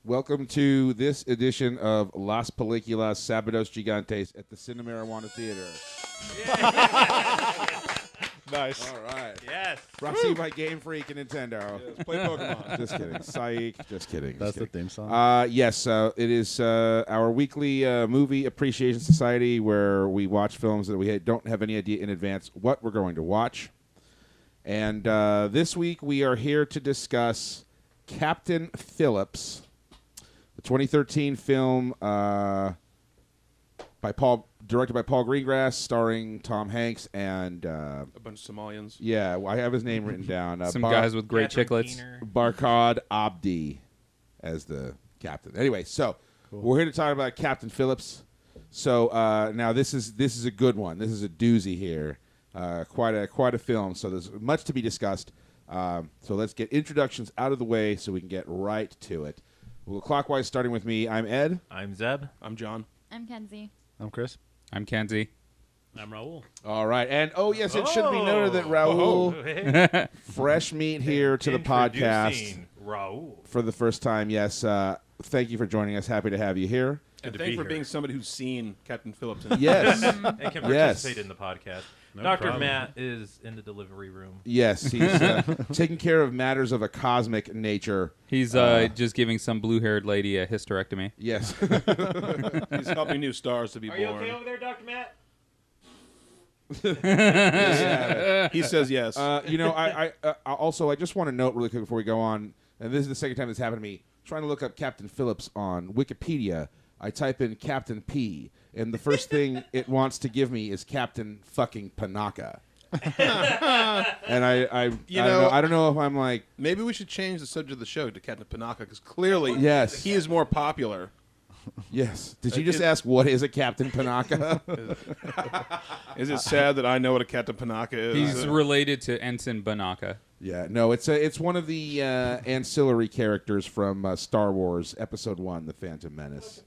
Welcome to this edition of Las Películas Sábados Gigantes at the Cinemarijuana Theatre. Nice. All right. Yes. Brought to you by Game Freak and Nintendo. Yes, play Pokemon. Just kidding. Psych. Just kidding. That's Just the kidding. theme song. Yes, it is our weekly movie appreciation society where we watch films that we don't have any idea in advance what we're going to watch. And this week we are here to discuss Captain Phillips, the 2013 film directed by Paul Greengrass, starring Tom Hanks and A bunch of Somalians. yeah, I have his name written down. Some guys with great chiclets. Barkhad Abdi as the captain. Anyway, so we're here to talk about Captain Phillips. So now this is a good one. This is a doozy here. Quite a film. So there's much to be discussed. So let's get introductions out of the way so we can get right to it. Well, clockwise, starting with me. I'm Ed. I'm Zeb. I'm John. I'm Kenzie. I'm Chris. I'm Kenzie. I'm Raul. All right, and yes, it should be noted that Raul, fresh meat here to the podcast Raul. for the first time. Yes, thank you for joining us. Happy to have you here. And thanks for being somebody who's seen Captain Phillips. Yes. And can participate in the podcast. No Dr. problem. Matt is in the delivery room. Yes, he's taking care of matters of a cosmic nature. He's just giving some blue-haired lady a hysterectomy. Yes. He's helping new stars to be Are born. you okay over there, Dr. Matt? Yeah. He says yes. I also just want to note really quick before we go on, and this is the second time this happened to me, trying to look up Captain Phillips on Wikipedia. I type in Captain P, and the first thing it wants to give me is Captain fucking Panaka. And I don't know if I'm like, Maybe we should change the subject of the show to Captain Panaka because clearly Yes. he is more popular. yes. Did you just ask what is a Captain Panaka? Is it sad that I know what a Captain Panaka is? He's related to Ensign Banaka. Yeah, no, it's one of the ancillary characters from Star Wars Episode 1, The Phantom Menace.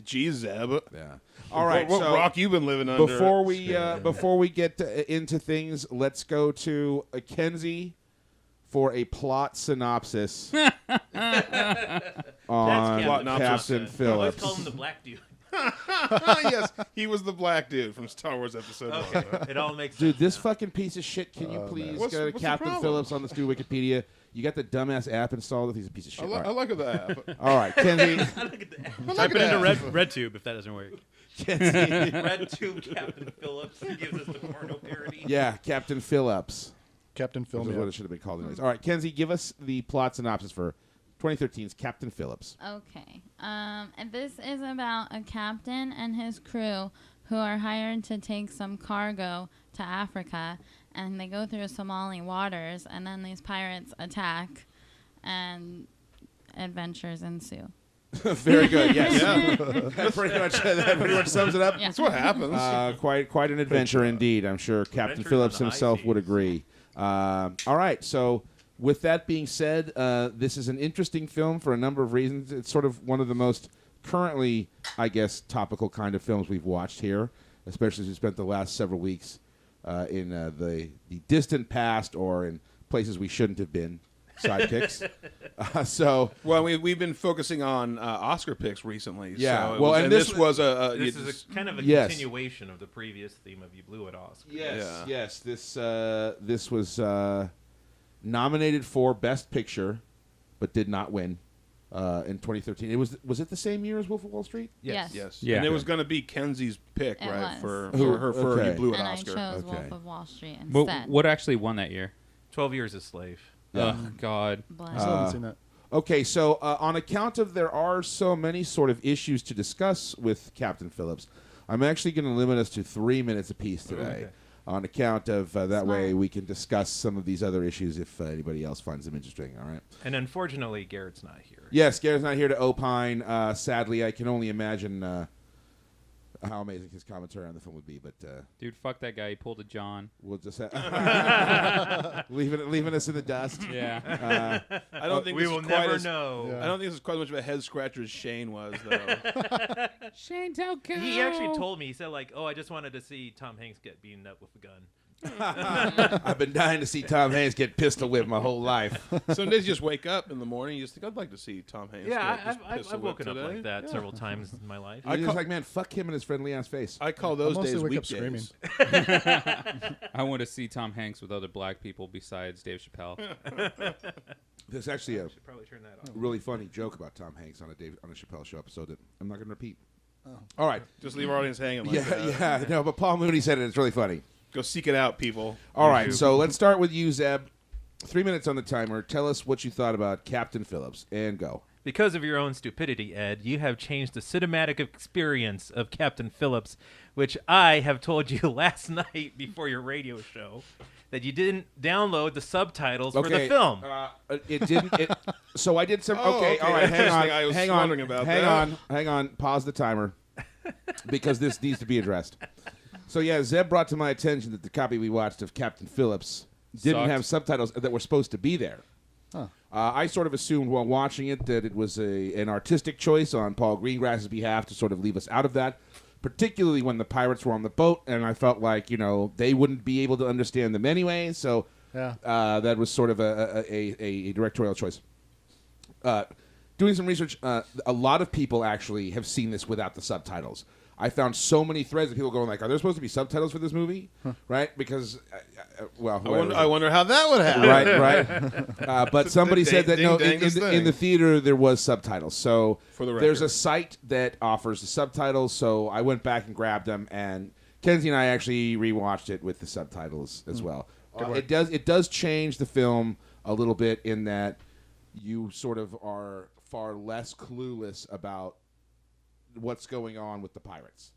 Gee, Zeb. Yeah. All right. What so rock you been living under? before we get into things, let's go to Kenzie for a plot synopsis on Plot Captain I always Phillips. call him the black dude. Yes, he was the black dude from Star Wars Episode 1. Okay, it all makes Dude, sense this now. fucking piece of shit. Can you please What's go to the Captain problem? Phillips on the stupid Wikipedia? You got the dumbass app installed. He's a piece of shit. I like the app. All right, Kenzie. Type it into RedTube if that doesn't work. Kenzie. Red Tube Captain Phillips. He gives us the porno parody. Yeah, Captain Phillips. Captain Which Film. is what it should have been called anyways. All right, Kenzie, give us the plot synopsis for 2013's Captain Phillips. Okay. And this is about a captain and his crew who are hired to take some cargo to Africa, and they go through Somali waters, and then these pirates attack, and adventures ensue. Very good. Yes. that pretty much sums it up. Yeah. That's what happens. Quite an adventure indeed. I'm sure Captain Adventures Phillips on the high himself would seas. agree. All right. So with that being said, this is an interesting film for a number of reasons. It's sort of one of the most currently, I guess, topical kind of films we've watched here, especially as we spent the last several weeks in the distant past or in places we shouldn't have been. Sidekicks. Well, we've been focusing on Oscar picks recently. Yeah, So well, and this was a This is a kind of a Yes. continuation of the previous theme of You Blew It, Oscar. Yes, Yeah. yes. This was nominated for Best Picture, but did not win in 2013. Was it the same year as Wolf of Wall Street? Yes. Yes. Yeah. And it was going to be Kenzie's pick, It right? was. For Who- her for okay. You Blew It And Oscar. I chose Okay. Wolf of Wall Street What, instead. what actually won that year? 12 Years a Slave. Yeah. Oh, God. Bless. I still haven't seen that. Okay, so on account of there are so many sort of issues to discuss with Captain Phillips, I'm actually going to limit us to 3 minutes apiece today. Okay. On account of that way Smart. we can discuss some of these other issues if anybody else finds them interesting. All right. And unfortunately, Garrett's not here. Yes, Garrett's not here to opine. Sadly, I can only imagine how amazing his commentary on the film would be, but Dude, fuck that guy. He pulled a John. we'll just leaving us in the dust. Yeah. I don't think We this will is quite never as, know. Yeah. I don't think this is quite as much of a head scratcher as Shane was, though. Shane Delco. He actually told me, he said, like, oh, I just wanted to see Tom Hanks get beaten up with a gun. I've been dying to see Tom Hanks get pistol whipped my whole life. Some days you just wake up in the morning, you just think, I'd like to see Tom Hanks. Yeah, get pistol I've whipped woken up today. like that several times in my life. You're just like, man, fuck him and his friendly ass face. I call those mostly days wake up weekdays. I want to see Tom Hanks with other black people besides Dave Chappelle. There's actually a Probably turn that off. really funny joke about Tom Hanks on a Chappelle show episode that I'm not going to repeat. All right. Just leave our audience hanging like that. Yeah, no, but Paul Mooney said it. It's really funny. Go seek it out, people. All right, so let's start with you, Zeb. 3 minutes on the timer. Tell us what you thought about Captain Phillips, and go. Because of your own stupidity, Ed, you have changed the cinematic experience of Captain Phillips, which I have told you last night before your radio show that you didn't download the subtitles for the film. It didn't. So I did some. Oh, Okay, all right. Hang interesting. on. I was hang wondering on. about hang that. on. Hang on. Pause the timer because this needs to be addressed. So yeah, Zeb brought to my attention that the copy we watched of Captain Phillips didn't Sucked. have subtitles that were supposed to be there. Huh. I sort of assumed while watching it that it was an artistic choice on Paul Greengrass's behalf to sort of leave us out of that, particularly when the pirates were on the boat, and I felt like, they wouldn't be able to understand them anyway, so Yeah. that was sort of a directorial choice. Doing some research, a lot of people actually have seen this without the subtitles. I found so many threads of people going like, are there supposed to be subtitles for this movie? Right? Because, I wonder how that would happen. right. But somebody said that, no, in thing. the theater there was subtitles. So For the there's record. a site that offers the subtitles, so I went back and grabbed them, and Kenzie and I actually rewatched it with the subtitles as well. It does change the film a little bit in that you sort of are far less clueless about what's going on with the pirates.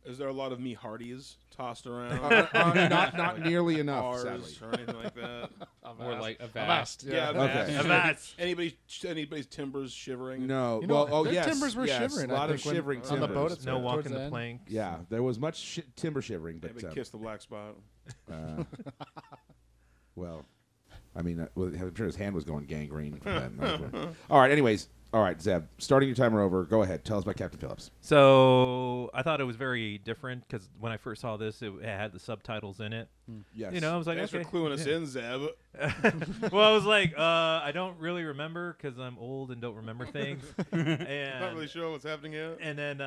Is there a lot of me hearties tossed around? Not nearly enough, Bars sadly. or anything like that? Or like a Avast. Yeah, Okay. Avast. Anybody's timbers shivering? No. You know, Well, their yes. timbers were yes, shivering. A lot I of think, when- shivering on the timbers. boat. It's No towards walking the the end. plank. Yeah, there was much timber shivering, but Maybe kiss the black spot. well, I mean, I'm sure his hand was going gangrene from that. All right. Anyways, all right, Zeb. Starting your timer over. Go ahead. Tell us about Captain Phillips. So I thought it was very different because when I first saw this, it had the subtitles in it. Yes. I was like, Thanks okay. for cluing us in, Zeb. Well, I was like, I don't really remember because I'm old and don't remember things. And, Not really sure what's happening yet. and then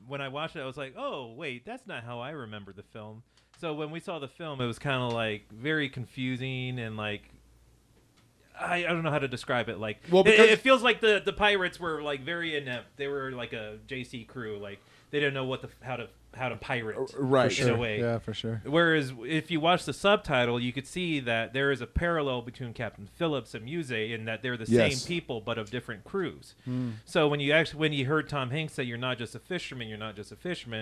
when I watched it, I was like, oh, wait, that's not how I remember the film. So when we saw the film, it was kind of like very confusing and like, I don't know how to describe it. Like, Well, because- it feels like the pirates were like very inept. They were like a JC crew. Like they didn't know how to pirate. Right. In a way. Yeah, for sure. Whereas if you watch the subtitle, you could see that there is a parallel between Captain Phillips and Muse in that they're the Yes. same people but of different crews. So when you heard Tom Hanks say you're not just a fisherman,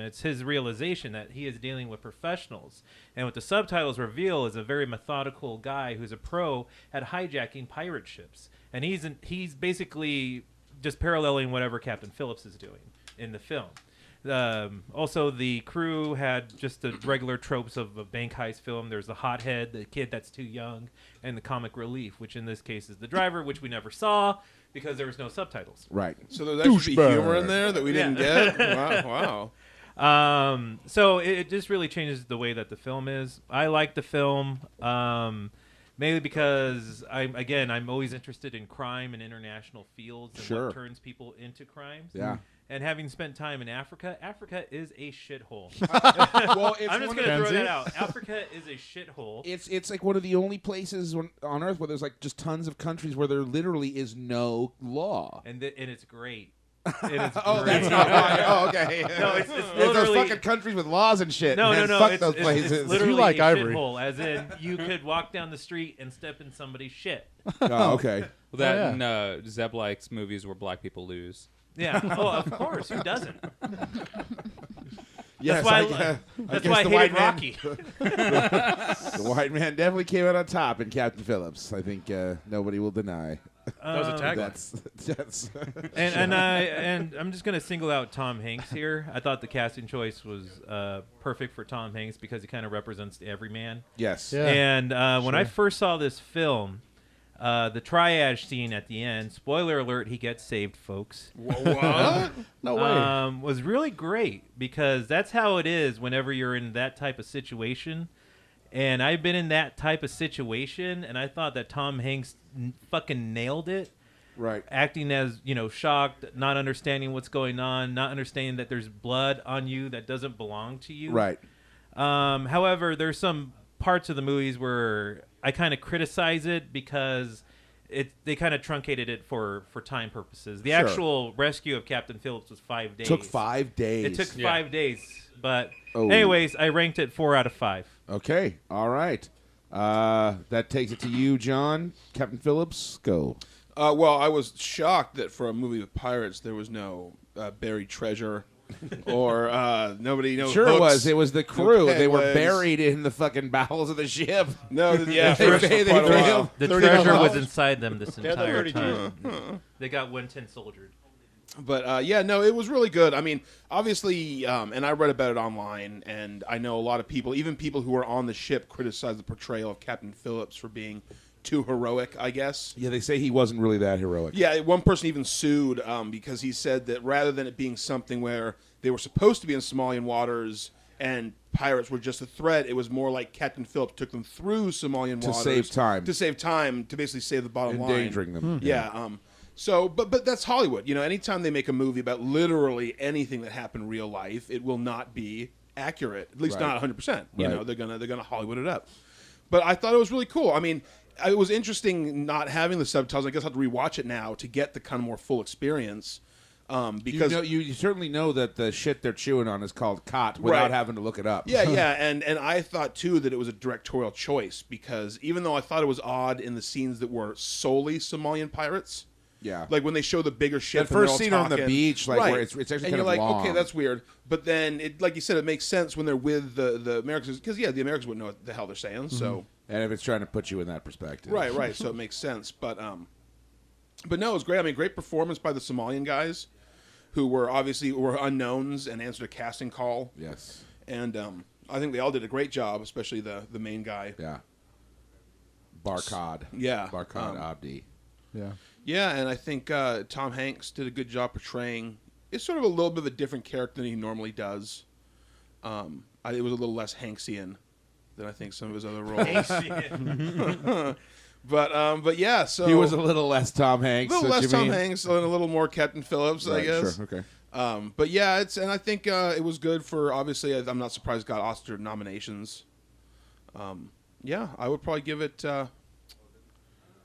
it's his realization that he is dealing with professionals. And what the subtitles reveal is a very methodical guy who's a pro at hijacking pirate ships. And he's basically just paralleling whatever Captain Phillips is doing in the film. Also, the crew had just the regular tropes of a bank heist film. There's the hothead, the kid that's too young, and the comic relief, which in this case is the driver, which we never saw because there was no subtitles. Right. So there's actually humor in there that we didn't get? Wow. So it just really changes the way that the film is. I like the film mainly because I'm always interested in crime and international fields and Sure. what turns people into crimes. Yeah. And having spent time in Africa, Africa is a shithole. Well, it's I'm just one going to of- throw Kenzie? that out. Africa is a shithole. It's like one of the only places on Earth where there's like just tons of countries where there literally is no law. And it's great. It is Oh, great. that's not why. Oh, okay. No, it's There's literally those fucking countries with laws and shit. No, man. no, no. Fuck It's, those it's, places. it's literally like a Ivory. shithole, as in you could walk down the street and step in somebody's shit. Oh, okay. Well, that yeah. and Zeb likes movies where black people lose. Yeah. Oh, of course. Who doesn't? Yes, That's why I that's guess why I the hated white man- Rocky. The white man definitely came out on top in Captain Phillips. I think nobody will deny. That was a That's and I'm just gonna single out Tom Hanks here. I thought the casting choice was perfect for Tom Hanks because he kind of represents the everyman. yes. Yeah. And when I sure. first saw this film, the triage scene at the end, spoiler alert, he gets saved, folks. What? No way. Was really great because that's how it is whenever you're in that type of situation. And I've been in that type of situation, and I thought that Tom Hanks fucking nailed it. Right. Acting as, shocked, not understanding what's going on, not understanding that there's blood on you that doesn't belong to you. Right. However, there's some parts of the movies where I kind of criticize it because they kind of truncated it for time purposes. The actual rescue of Captain Phillips was 5 days. Took 5 days. It took 5 days. But Oh. anyways, I ranked it 4 out of 5. Okay. All right. That takes it to you, John. Captain Phillips, go. Well, I was shocked that for a movie with pirates, there was no buried treasure or nobody. No Sure, hooks, it was. It was the crew. no They were pegs. buried in the fucking bowels of the ship. No, yeah, They failed. The 30 treasure was miles. inside them this Yeah, entire 32. time. They got 110 soldiered. But yeah, no, it was really good. I mean, obviously, and I read about it online, and I know a lot of people, even people who were on the ship, criticized the portrayal of Captain Phillips for being too heroic, I guess. Yeah, they say he wasn't really that heroic. Yeah, one person even sued because he said that rather than it being something where they were supposed to be in Somalian waters and pirates were just a threat, it was more like Captain Phillips took them through Somalian To waters save time. To save time, to basically save the bottom line. Endangering them. Yeah. So, but that's Hollywood. Anytime they make a movie about literally anything that happened in real life, it will not be accurate. At least Right. not 100%. You Right. know, they're gonna Hollywood it up. But I thought it was really cool. I mean, it was interesting not having the subtitles. I guess I'll have to rewatch it now to get the kind of more full experience. Because you certainly know that the shit they're chewing on is called cot without Right. having to look it up. yeah, and I thought too that it was a directorial choice because even though I thought it was odd in the scenes that were solely Somalian pirates. Yeah. Like when they show the bigger ship. That and they're first all scene on the talking. beach, like, right. where it's actually and kind you're of like, long. okay, that's weird. But then, like you said, it makes sense when they're with the Americans because the Americans wouldn't know what the hell they're saying. So And if it's trying to put you in that perspective. right. So it makes sense. But no, it was great. I mean, great performance by the Somalian guys, who were obviously unknowns and answered a casting call. Yes. And I think they all did a great job, especially the main guy. Yeah. Barkhad. Yeah. Barkhad Abdi. Yeah. Yeah, and I think Tom Hanks did a good job portraying. It's sort of a little bit of a different character than he normally does. It was a little less Hanksian than I think some of his other roles. But yeah, so He was a little less Tom a Hanks. little what less you Tom mean? Hanks and a little more Captain Phillips, I Right, guess. Sure. Okay. But yeah, and I think it was good for. Obviously, I'm not surprised it got Oscar nominations. Yeah, I would probably give it. I'm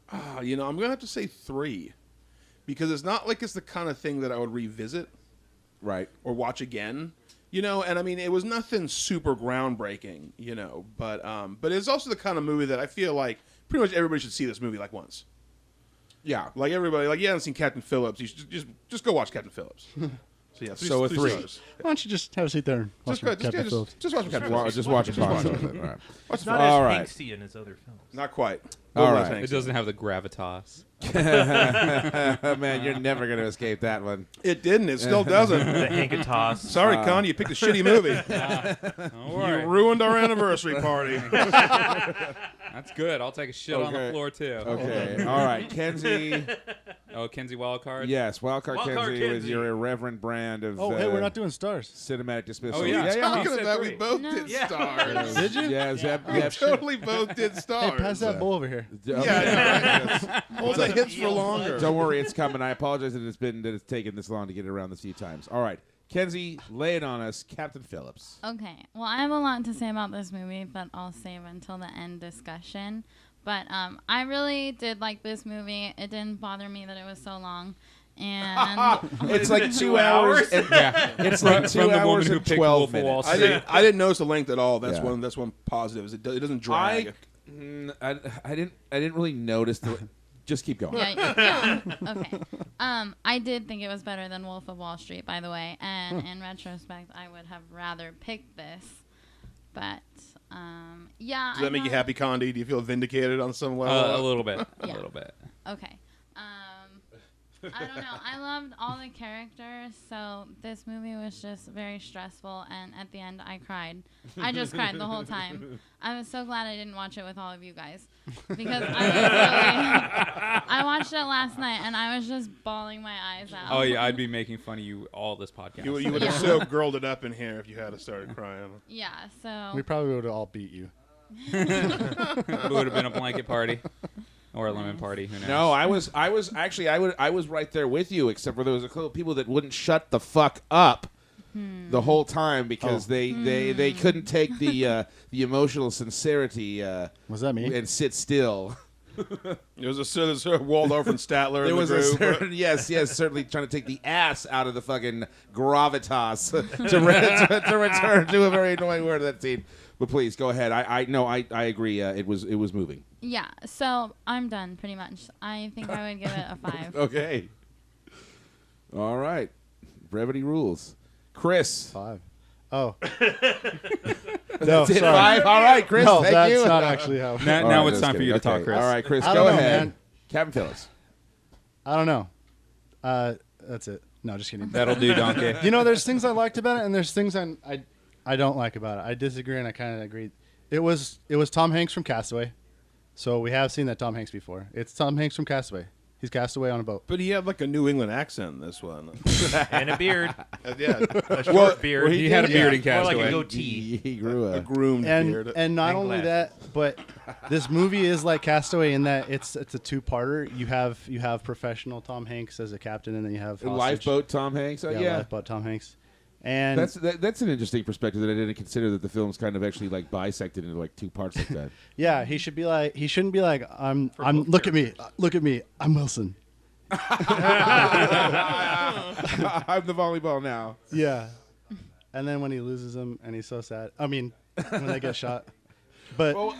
gonna have to say 3, because it's not like it's the kind of thing that I would revisit Right. or watch again. And I mean, it was nothing super groundbreaking, but it's also the kind of movie that I feel like pretty much everybody should see this movie like once. Yeah. Like everybody, like you haven't seen Captain Phillips, you should just go watch Captain Phillips. So yeah, So a 3. stars. Why don't you just have a seat there and watch Just go, Captain Phillips? just watch Captain Well, Phillips. just watch it. Just watch it. All right. Watch Not All as right. Hanksy in his other films. Not quite. All Little right. less It Hanks. doesn't have the gravitas. Man, you're never going to escape that one. It didn't. It still doesn't. The Hankatos. Sorry, Con, you picked a shitty movie. Don't You worry. ruined our anniversary party. That's good. I'll take a shit on the Okay. floor too. Okay. All right. Kenzie. Oh, Kenzie Wildcard. Yes. Wildcard Wildcard Kenzie was Kenzie. your irreverent brand of Oh, hey, we're not doing stars. cinematic dismissal. Oh, yeah. Yeah. Talking said about 3. we both No. did Yeah. stars. Did you? Yeah. We totally both did stars. Hey, pass that bowl over here. Yeah, I know, right? Hold the hits for longer. Don't worry, it's coming. I apologize that it's taken this long to get it around this few times. All right, Kenzie, lay it on us, Captain Phillips. Okay. Well, I have a lot to say about this movie, but I'll save until the end discussion. But I really did like this movie. It didn't bother me that it was so long. And It's like 2 hours. And, yeah, it's like 2 From the woman hours who and picked 12 Wolf of Wall minutes. I didn't notice the length at all. That's Yeah. one positive. Is it doesn't drag. I didn't really notice the. Just keep going. yeah. Okay. I did think it was better than Wolf of Wall Street, by the way. And in retrospect, I would have rather picked this. But yeah. Does that make you happy, Condi? Do you feel vindicated on some A level? little bit. A Yeah. little bit. Okay. I don't know. I loved all the characters, so this movie was just very stressful, and at the end, I cried. I just cried the whole time. I was so glad I didn't watch it with all of you guys, because I watched it last night, and I was just bawling my eyes out. Oh yeah, I'd be making fun of you all this podcast. You would have so girled it up in here if you had started crying. Yeah, so We probably would have all beat you. It would have been a blanket party or a lemon party. Who knows? No, I was actually I was right there with you, except for there was a couple of people that wouldn't shut the fuck up the whole time because they couldn't take the emotional sincerity Was that me? and sit still. There was a sort of Waldorf and Statler There in was the a group. certain, yes, certainly trying to take the ass out of the fucking gravitas to return to a very annoying word of that scene. But please go ahead. I agree. It was moving. Yeah, so I'm done pretty much. I think I would give it a 5. Okay. All right. Brevity rules. Chris. 5. Oh. That's it. sorry. 5. All right, Chris. No, thank that's you. not actually how. Now, All now right, it's just time for you to kidding. talk, Okay. Chris. All right, Chris, I go don't know, ahead. man. Captain Phillips. I don't know. That's it. No, just kidding. That'll do, donkey. You know, there's things I liked about it, and there's things I don't like about it. I disagree, and I kind of agree. It was Tom Hanks from Castaway, so we have seen that Tom Hanks before. It's Tom Hanks from Castaway. He's cast away on a boat. But he had like a New England accent in this one. And a beard. Yeah, A short beard. He had a beard in More like Castaway. a goatee. He grew a a groomed beard. And not And only glasses. that, but this movie is like Castaway in that it's a two-parter. You have professional Tom Hanks as a captain, and then you have hostage. lifeboat Tom Hanks. Yeah, lifeboat Tom Hanks. And That's an interesting perspective that I didn't consider, that the film's kind of actually like bisected into like two parts like that. yeah, he shouldn't be like I'm both look at me, I'm Wilson. I'm the volleyball now. Yeah. And then when he loses him and he's so sad. I mean, when they get shot. But Well,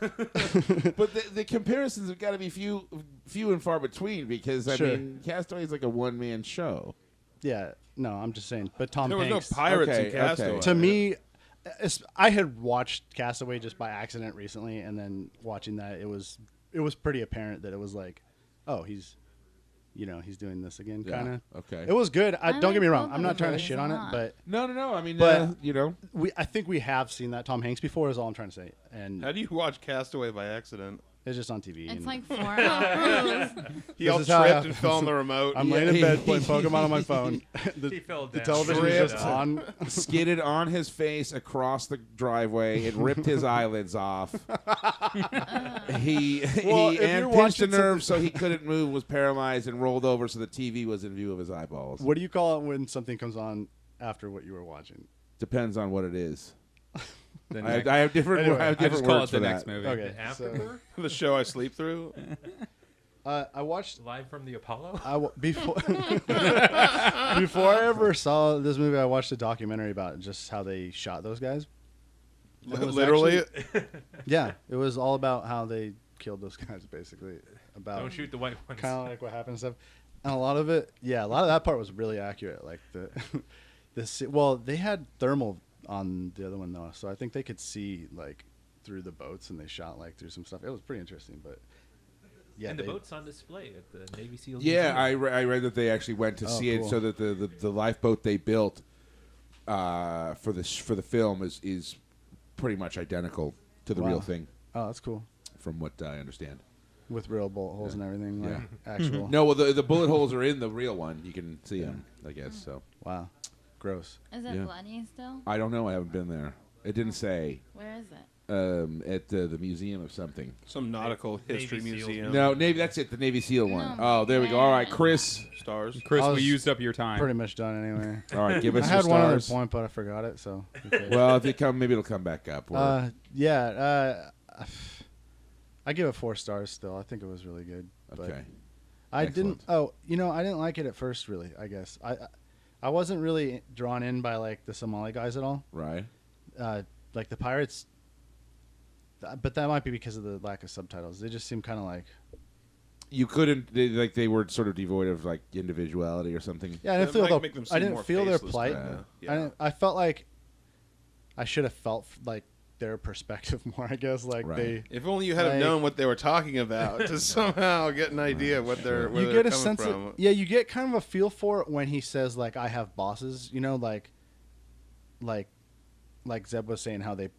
but the comparisons have got to be few and far between, because I Sure. mean, Castaway is like a one-man show. yeah, no, I'm just saying. But Tom There was Hanks no pirates Okay, in Castaway. to me, I had watched Castaway just by accident recently, and then watching that, it was pretty apparent that it was like, oh, he's doing this again, Yeah, kind of. okay. It was good. I Don't get me like wrong. both I'm of not trying to those shit a on it, lot. but No. I mean, But- I think we have seen that Tom Hanks before. Is all I'm trying to say, and How do you watch Castaway by accident? it's just on TV. It's and like 4 hours. He This all is how I tripped have- and fell on the remote. I'm laying in bed playing Pokemon on my phone. He the fell the down. television Tripped. is just on. skidded on his face across the driveway. It ripped his eyelids off. He Well, if you're and pinched a watching nerve so he couldn't move, was paralyzed, and rolled over so the TV was in view of his eyeballs. What do you call it when something comes on after what you were watching? Depends on what it is. The I next- have different. Anyway, I have I just different call words it the for next that. movie. Okay, Afterburn? The show I sleep through. I watched Live from the Apollo? before before I ever saw this movie. I watched a documentary about just how they shot those guys. It was Literally. Yeah, it was all about how they killed those guys, basically. About Don't shoot the white ones. kind of like what happened and stuff. And a lot of that part was really accurate. Like well, they had thermal on the other one though, so I think they could see like through the boats, and they shot like through some stuff. It was pretty interesting, but yeah, And the they- boat's on display at the Navy SEALs. Yeah, Museum. I read that they actually went to Oh, see it, cool. so that the lifeboat they built for the film is pretty much identical to the Wow. real thing, Oh, that's cool. from what I understand. With real bullet holes and everything, like Yeah. actual. No, well, the bullet holes are in the real one. You can see them, I guess. So Wow, gross. Is it Yeah. bloody still? I don't know. I haven't been there. It didn't say. Where is it? At the museum of something. Some nautical history Navy SEALs. museum. No, Navy. That's it. The Navy SEAL one. No, Oh, there we go. All right, Chris. Stars. Chris, I we was used up your time. Pretty much done anyway. All right, give us I your had one other stars. point, but I forgot it. So okay. Well, if it come, maybe it'll come back up. I give it 4 stars. Still, I think it was really good. But Okay. I Excellent. didn't. Oh, I didn't like it at first. Really, I guess I wasn't really drawn in by like the Somali guys at all. Right. Like the pirates. But that might be because of the lack of subtitles. They just seem kind of like. You couldn't. They were sort of devoid of like individuality or something. Yeah, I didn't That feel might make them I seem didn't more feel their faceless, plight. kinda. Yeah. I felt like I should have felt like their perspective more. I guess like Right. they. If only you had have Like- known what they were talking about to somehow get an idea of what they're where You they're get a coming sense from. of you get kind of a feel for it when he says like I have bosses. Like Zeb was saying how the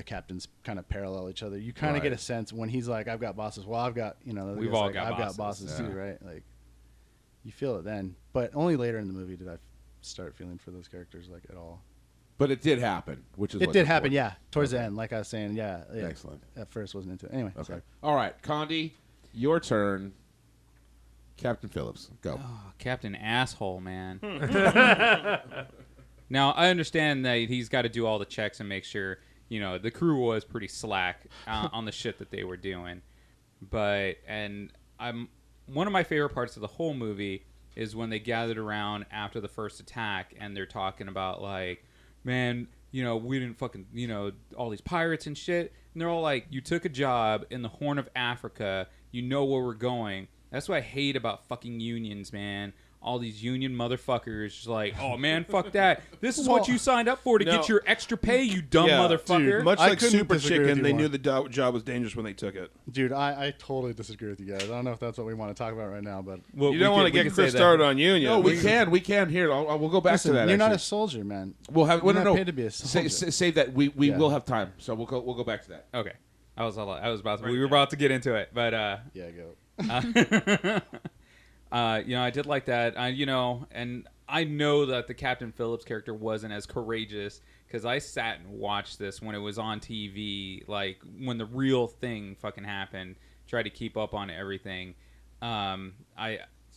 captains kind of parallel each other. You kind of Right. get a sense when he's like I've got bosses. Well, I've got the other We've guy's all like, got I've got bosses, bosses yeah. too, right? Like you feel it then, but only later in the movie did I start feeling for those characters like at all. But it did happen, which is It what's did happen, important. yeah. Towards the end, like I was saying, yeah. Excellent. At first, wasn't into it. Anyway, Okay. sorry. All right, Condi, your turn. Captain Phillips, go. Oh, Captain Asshole, man. Now, I understand that he's got to do all the checks and make sure, the crew was pretty slack on the shit that they were doing. One of my favorite parts of the whole movie is when they gathered around after the first attack and they're talking about, like, man, we didn't fucking, all these pirates and shit. And they're all like, you took a job in the Horn of Africa. You know where we're going. That's what I hate about fucking unions, man. All these union motherfuckers just like, oh, man, fuck that. This is what you signed up for to get your extra pay, you dumb motherfucker. Dude, much I like couldn't Super disagree with Chicken, you they more. knew the job was dangerous when they took it. Dude, I totally disagree with you guys. I don't know if that's what we want to talk about right now, but Well, You don't want to get Chris started on union. No, we can. Here, we'll go back listen, to that. you're not a actually. soldier, man. We'll have. You're No, not no. paid to be a soldier. Save that. We Yeah. will have time, so we'll go back to that. Okay. We were about to get into it, but Yeah, go. I did like that. And I know that the Captain Phillips character wasn't as courageous because I sat and watched this when it was on TV, like when the real thing fucking happened. Tried to keep up on everything.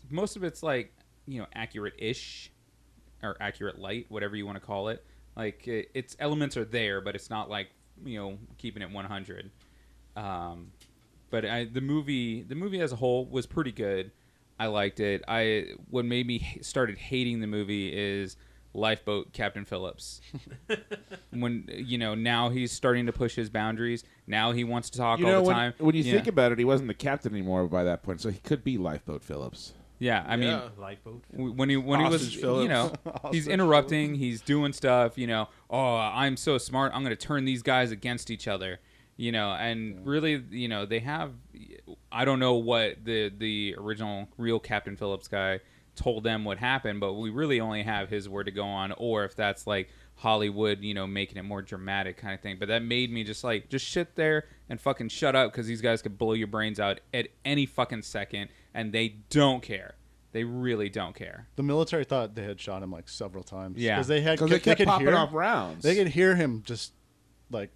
Most of it's like accurate-ish or accurate light, whatever you want to call it. Like its elements are there, but it's not like keeping it 100. But the movie as a whole was pretty good. I liked it. What made me started hating the movie is Lifeboat Captain Phillips. When now he's starting to push his boundaries. Now he wants to talk all the time. When you think about it, he wasn't the captain anymore by that point, so he could be Lifeboat Phillips. Yeah, I mean, Lifeboat. when he was, Hostage Phillips. he's interrupting, he's doing stuff, oh, I'm so smart, I'm going to turn these guys against each other, and really, they have, I don't know what the original real Captain Phillips guy told them what happened, but we really only have his word to go on, or if that's like Hollywood, making it more dramatic kind of thing. But that made me just sit there and fucking shut up, because these guys could blow your brains out at any fucking second, and they don't care. They really don't care. The military thought they had shot him like several times. Yeah. Because they Kept could popping hear off rounds. They could hear him just like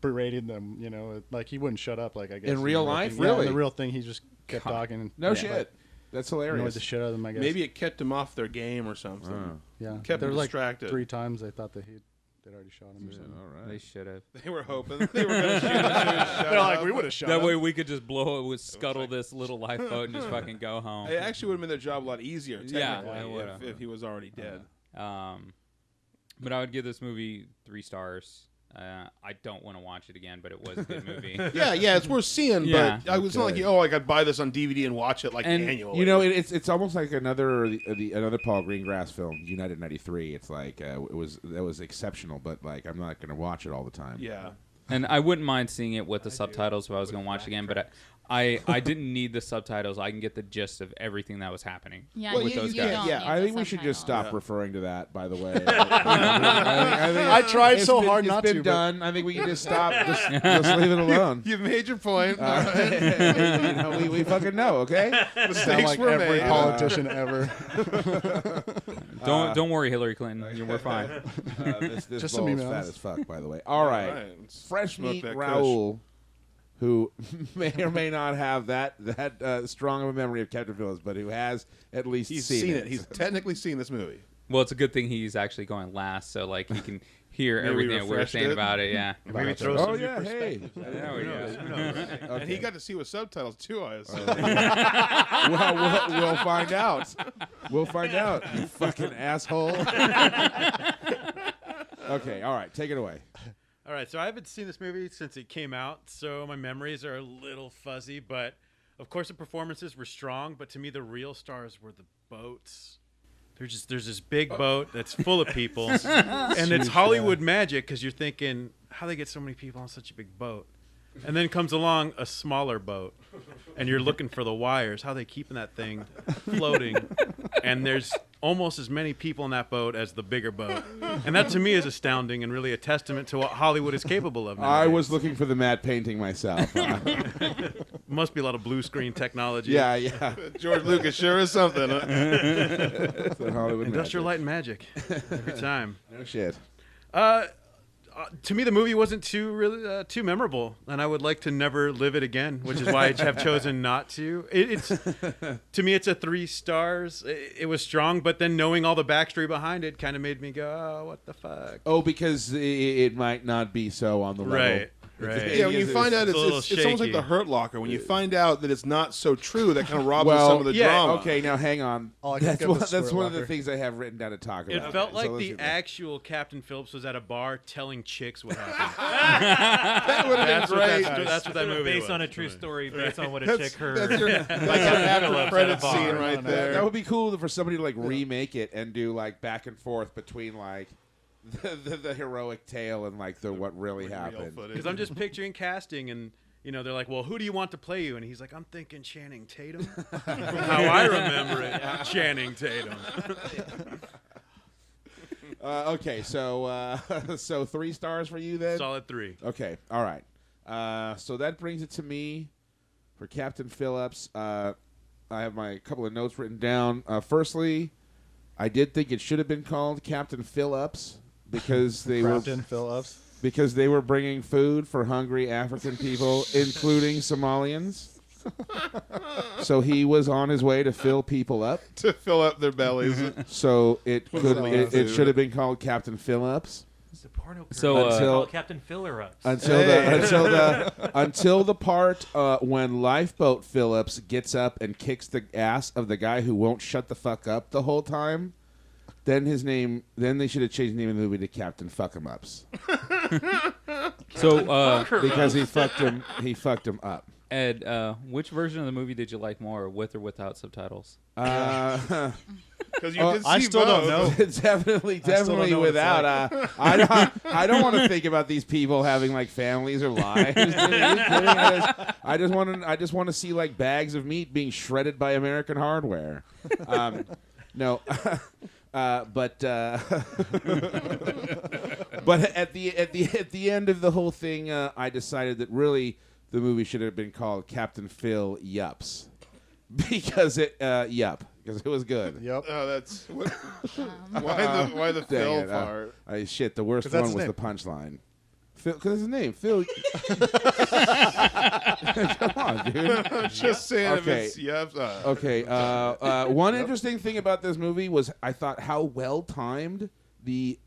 berating them. Like he wouldn't shut up. Like I guess In real the life? thing. Yeah, Really? in the real thing, he just kept talking. No Yeah. shit. That's Annoyed hilarious. the shit out of them. I guess. Maybe it kept them off their game or something. Yeah. kept there him was like distracted. 3 times they thought that they'd already shot him or something. All right. They should have. They were hoping they were going to shoot him. They're like, we would have shot That him. way we could just scuttle this little lifeboat and just fucking go home. It actually would have made their job a lot easier, Yeah, technically, it would've. if he was already dead. But I would give this movie 3 stars. I don't want to watch it again, but it was a good movie. Yeah, it's worth seeing, Yeah. but it's not like, I could buy this on DVD and watch it And, annually. It's almost like another Paul Greengrass film, United '93. It's like that was exceptional, but like I'm not going to watch it all the time. Yeah. And I wouldn't mind seeing it with the subtitles if I was going to watch it again, but I didn't need the subtitles. I can get the gist of everything that was happening. Yeah, Well, with those you guys. don't yeah. need I the think we should just subtitles. stop referring to that. By the way, I think I tried it's so been- hard it's not been to, but- done. I think we can just stop. Just leave it alone. You've made your point. We fucking know, okay? Sound Mistakes like were every made. politician ever. Don't worry, Hillary Clinton. We're fine. This Just to ball be is fat honest. as fuck, by the way. All right. Right, let's Fresh smoke meat that Raoul, who may or may not have that strong of a memory of Captain Phillips, but who has at least He's seen it. He's technically seen this movie. Well, it's a good thing he's actually going last, so like he can hear Maybe everything that we're refreshed saying it. about it. Yeah. Maybe throw Oh some new yeah, hey. perspective. There we go. And he got to see with subtitles too, I assume. We'll find out. We'll find out. You fucking asshole. Okay, all right, take it away. All right, so I haven't seen this movie since it came out, so my memories are a little fuzzy, but of course the performances were strong, but to me the real stars were the boats. There's this big boat that's full of people, and it's Hollywood magic because you're thinking, how they get so many people on such a big boat? And then comes along a smaller boat, and you're looking for the wires, how they keeping that thing floating, and there's almost as many people in that boat as the bigger boat. And that to me is astounding and really a testament to what Hollywood is capable of I nowadays. was looking for the matte painting myself. Must be a lot of blue screen technology. Yeah. George Lucas sure is something. Huh? That's the Hollywood Industrial magic. light and magic every time. No shit. To me, the movie wasn't too memorable, and I would like to never live it again, which is why I have chosen not to. It's to me, it's a 3 stars. It was strong, but then knowing all the backstory behind it kind of made me go, "Oh, what the fuck?" Oh, because it might not be so on the level. Right. Yeah, when you find out it's a little it's almost like shaky. the Hurt Locker. When you find out that it's not so true, that kind of robs some of the drama. Okay, now hang on. Oh, I can That's get the one Squirt of the Locker. things I have written down to talk It about. felt So like let's the do that. actual Captain Phillips was at a bar telling chicks what happened. That would have been great. That's what that movie based was. on a true story, based on what a That's- chick heard. That's your after Phillips credit at a bar. scene right there. That would be cool for somebody to like remake it and do like back and forth between like the heroic tale and like the what really happened. Because I'm just picturing casting, and they're like, "Well, who do you want to play you?" And he's like, "I'm thinking Channing Tatum." From how I remember it, Channing Tatum. Okay, so so 3 stars for you then. Solid 3. Okay, all right. So that brings it to me for Captain Phillips. I have my couple of notes written down. Firstly, I did think it should have been called Captain Phillips because Captain Phillips. because they were bringing food for hungry African people, including Somalians. So he was on his way to fill people up. To fill up their bellies. So it Somalians. should have been called Captain Phillips. It's a porno. So, Until- Captain Filler Ups. Until the part when Lifeboat Phillips gets up and kicks the ass of the guy who won't shut the fuck up the whole time. Then they should have changed the name of the movie to Captain Fuck 'em Ups So, because he fucked him up. Ed, which version of the movie did you like more, with or without subtitles? Because you Oh, did see I still don't both. know. definitely don't know what it's without. I don't want to think about these people having like families or lives. Dude, are you kidding? I just want to see like bags of meat being shredded by American hardware. No. But at the end of the whole thing, I decided that really the movie should have been called Captain Phil Yups because it was good. Yep. Oh, that's why the Dang Phil it, part. Shit, the worst 'Cause that's one his was name. the punchline. Phil, because his name, Phil. Come on, dude. I'm just saying. Okay. If it's, Okay. One interesting thing about this movie was I thought how well timed the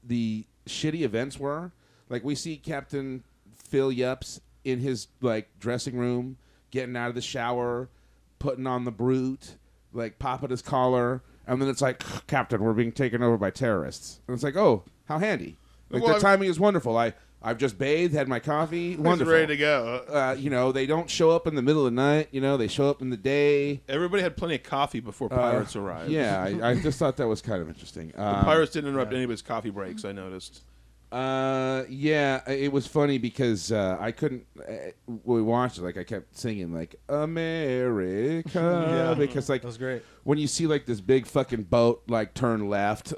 shitty events were. Like we see Captain Phil Yups in his like dressing room, getting out of the shower, putting on the brute, like popping his collar, and then it's like, Captain, we're being taken over by terrorists. And it's like, oh, how handy! Like Well, the timing is wonderful. I've just bathed, had my coffee, He's wonderful. ready to go. They don't show up in the middle of the night. They show up in the day. Everybody had plenty of coffee before pirates arrived. Yeah, I just thought that was kind of interesting. Pirates didn't interrupt anybody's coffee breaks. I noticed. Yeah, it was funny because I couldn't. When we watched it, like I kept singing like America because like That was great. when you see like this big fucking boat like turn left,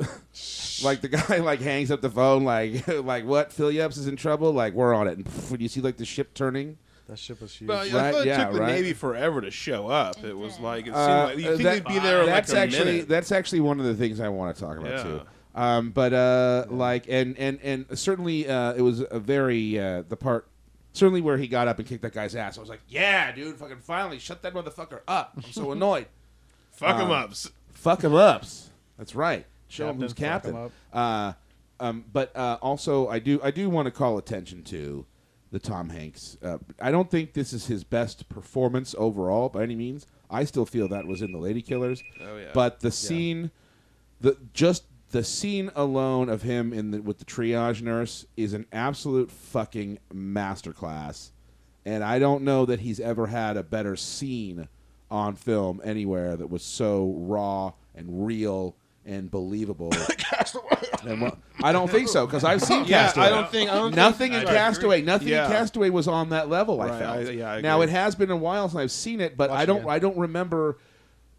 like the guy like hangs up the phone like what Phil Yups is in trouble, like we're on it, and when you see like the ship turning. That ship was huge. But I Right, thought it yeah, took the right. Navy forever to show up. It was like it seemed Uh, like you think that- they'd be there in like That's a actually minute. that's actually one of the things I want to talk about Yeah. too. Like and certainly it was a very the part certainly where he got up and kicked that guy's ass. I was like, yeah, dude, fucking finally shut that motherfucker up. I'm so annoyed. Fuck them um, up. Fuck him ups. That's right. Show him who's Captain, fuck captain. But also I do want to call attention to the Tom Hanks. I don't think this is his best performance overall by any means. I still feel that was in The Lady Killers. Oh yeah. But the scene, the scene alone of him with the triage nurse is an absolute fucking masterclass. And I don't know that he's ever had a better scene on film anywhere that was so raw and real and believable. I don't think so because I've seen Yeah, Castaway. I don't think Nothing in Castaway. Nothing Yeah. in Castaway was on that level. I Right, felt. I Now agree. it has been a while since I've seen it, but Watch I it don't. again. I don't remember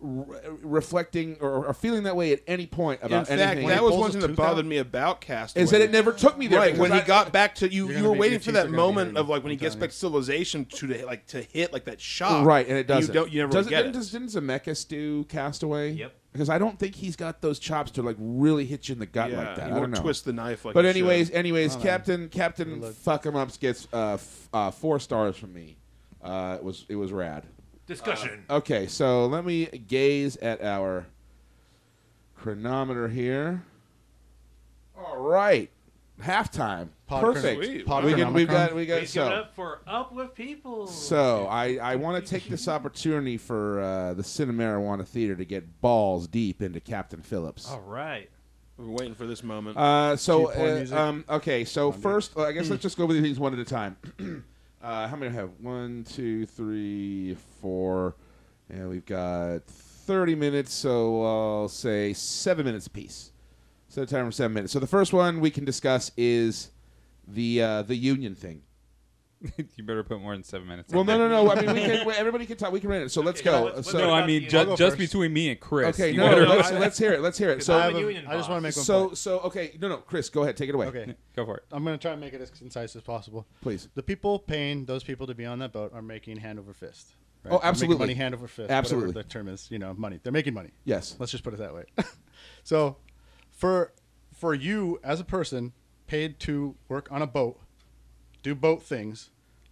reflecting or feeling that way at any point about In fact, anything. that was pulls one his thing that tooth bothered out? me about Castaway. Is that it never took me there. Right, because when he got back to you, You're you gonna were be- waiting your for teeth that are gonna be moment hurting, of like when he I'm gets telling back you. to civilization to hit like that shock. Right, and it doesn't. You never doesn't, get it. Didn't Zemeckis do Castaway? Yep. Because I don't think he's got those chops to like really hit you in the gut Yeah, like that. he I don't won't know. twist the knife like. But he anyways, should. Captain Fuck 'em Ups gets 4 stars from me. It was rad. Discussion. Okay, so let me gaze at our chronometer here. All right, halftime. Perfect. Sweet. Pod We got Chronomicron. we got Please give it so. up for Up With People. So I want to take this opportunity for the Cinemarijuana Theatre to get balls deep into Captain Phillips. All right. We're waiting for this moment. G-point music. Okay, so first, I guess let's just go over these one at a time. How many do I have? 1, 2, 3, 4, and we've got 30 minutes, so I'll say 7 minutes apiece. Set a timer for 7 minutes. So the first one we can discuss is the union thing. You better put more than 7 minutes. Well, in there. no. I mean, everybody can talk. We can run it. So let's Okay, go. let's- So No, I mean I'll go just first. between me and Chris. okay, you no, better- let's hear it. Let's hear it. I So have a union I just want to make one so point. okay, no, Chris, go ahead, take it away. Okay, Go for it. I'm going to try and make it as concise as possible. Please. The people paying those people to be on that boat are making hand over fist. Right? Oh, They're absolutely. making money hand over fist. Absolutely. Whatever the term is, money. They're making money. Yes. Let's just put it that way. So, for you as a person paid to work on a boat, do boat things,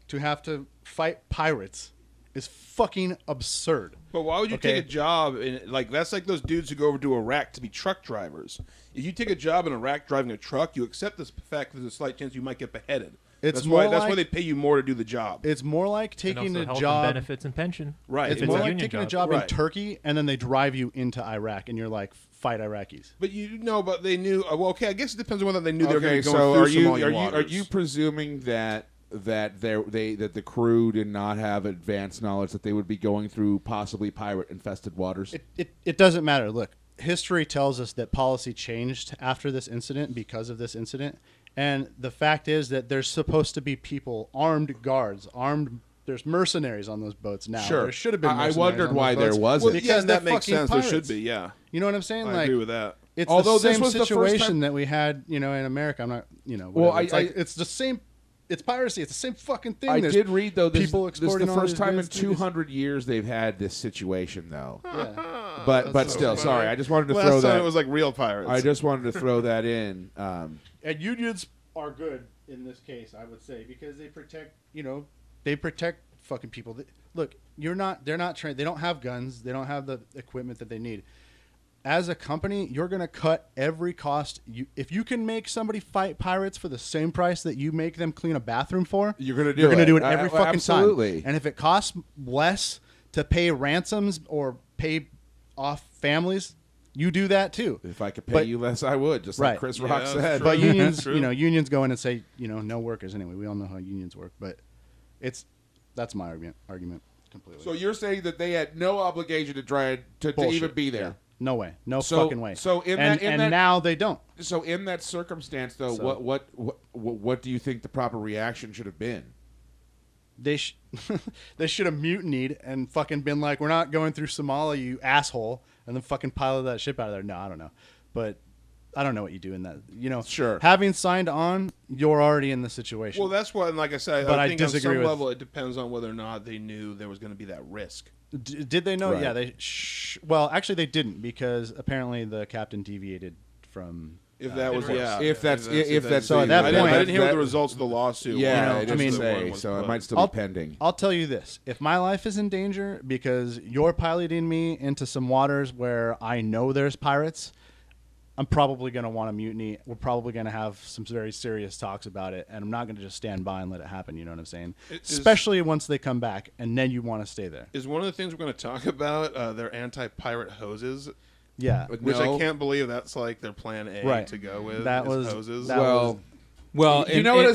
to have to fight pirates is fucking absurd. But why would you Okay. take a job in like that's like those dudes who go over to Iraq to be truck drivers? If you take a job in Iraq driving a truck, you accept the fact that there's a slight chance you might get beheaded. It's that's why more that's why like- they pay you more to do the job. It's more like And taking also a health and job. benefits and pension. Right. It's If more a like union taking a job. job in Right. Turkey and then they drive you into Iraq and you're like, fight Iraqis. But but they knew. Well, okay, I guess it depends on whether they knew they were going Okay, to be going so through are you Somalian are waters. you presuming that the crew did not have advanced knowledge that they would be going through possibly pirate infested waters? It doesn't matter. Look, history tells us that policy changed after this incident because of this incident. And the fact is that there's supposed to be people, armed guards, there's mercenaries on those boats now. Sure. There should have been I mercenaries wondered on those why boats. there wasn't. Well, Because yeah, they're that makes fucking sense. There should pirates. be. Yeah, You know what I'm saying? I Like, agree with that. it's Although the this same was the first situation time- that we had, in America. I'm not, Well, whatever. It's like, it's the same. It's piracy. It's the same fucking thing. I There's did read though this people is the exporting all first these time in goods through these- 200 years they've had this situation though. Yeah. But still, sorry, I just wanted to Last throw time that. it was like real pirates. I just wanted to throw that in. And unions are good in this case, I would say, because they protect, they protect fucking people. Look, they're not trained. They don't have guns. They don't have the equipment that they need. As a company, you're going to cut every cost. If you can make somebody fight pirates for the same price that you make them clean a bathroom for, You're gonna do you're gonna it. do it every fucking Absolutely. time. And if it costs less to pay ransoms or pay off families, you do that too. If I could pay But- you less, I would. Just like Right. Chris Yeah, Rock that's said. true. But unions, True. unions go in and say, no workers anyway. We all know how unions work, but that's my argument completely. So you're saying that they had no obligation to try to Bullshit. even be there. Yeah. No way. No So- fucking way. so in and, that- in and that- now they don't. So in that circumstance, though, So- what do you think the proper reaction should have been? They they should have mutinied and fucking been like, we're not going through Somalia, you asshole, and then fucking pilot that ship out of there. No, I don't know. But I don't know what you do in that. Sure. Having signed on, you're already in the situation. Well, that's what, and like I said, But I I think on disagree some with- level it depends on whether or not they knew there was going to be that risk. Did they know? Right. Yeah, well, actually they didn't, because apparently the captain deviated from. If that was, Didn't yeah, work. If that's So at that I didn't point- hear what the results of the lawsuit. Yeah, were. it I doesn't mean- say, was, so it but- might still I'll- be pending. I'll tell you this: if my life is in danger because you're piloting me into some waters where I know there's pirates, I'm probably going to want to mutiny. We're probably going to have some very serious talks about it, and I'm not going to just stand by and let it happen. You know what I'm saying? Especially once they come back, and then you want to stay there. Is one of the things we're going to talk about their anti-pirate hoses, Yeah. which No. I can't believe that's like their plan A Right. to go with. That is was- hoses. that Well, Well, you know what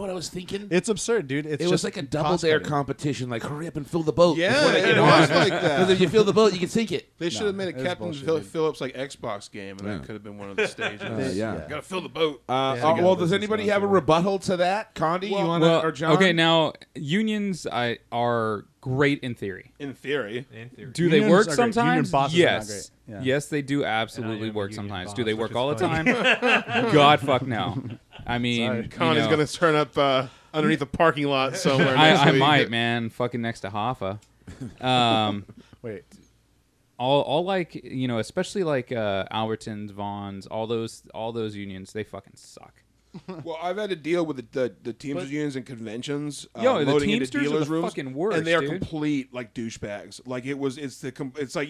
I was thinking? It's absurd, dude. It's It was just like a double cost dare cutting. competition. Like, hurry up and fill the boat. Yeah, before they get it on. was like that. Because if you fill the boat, you can sink it. They should have made a it was Captain bullshit, dude. Phillips like Xbox game, and that could have been one of the stages. Yeah. Gotta fill the boat. Well, does anybody have a rebuttal to that? Condi, you want to, or John? okay, now unions are great in theory. In theory, In theory. Do they Unions work are great. Union sometimes? bosses are not Yes. great. Yeah. Yes, they do And I absolutely am a work union sometimes. boss, Do they which work is all the funny. time? God fuck no. I mean, Sorry. you Connie's know, gonna turn up underneath a parking lot somewhere. next I week. might, man. Fucking next to Hoffa. Wait. All like, you know, especially like Albertsons, Vaughn's, all those unions, they fucking suck. Well, I've had to deal with the Teamsters unions and conventions. Yo, the loading into Teamsters are dealers' the rooms, fucking worst, and they are dude. complete like douchebags. Like it's like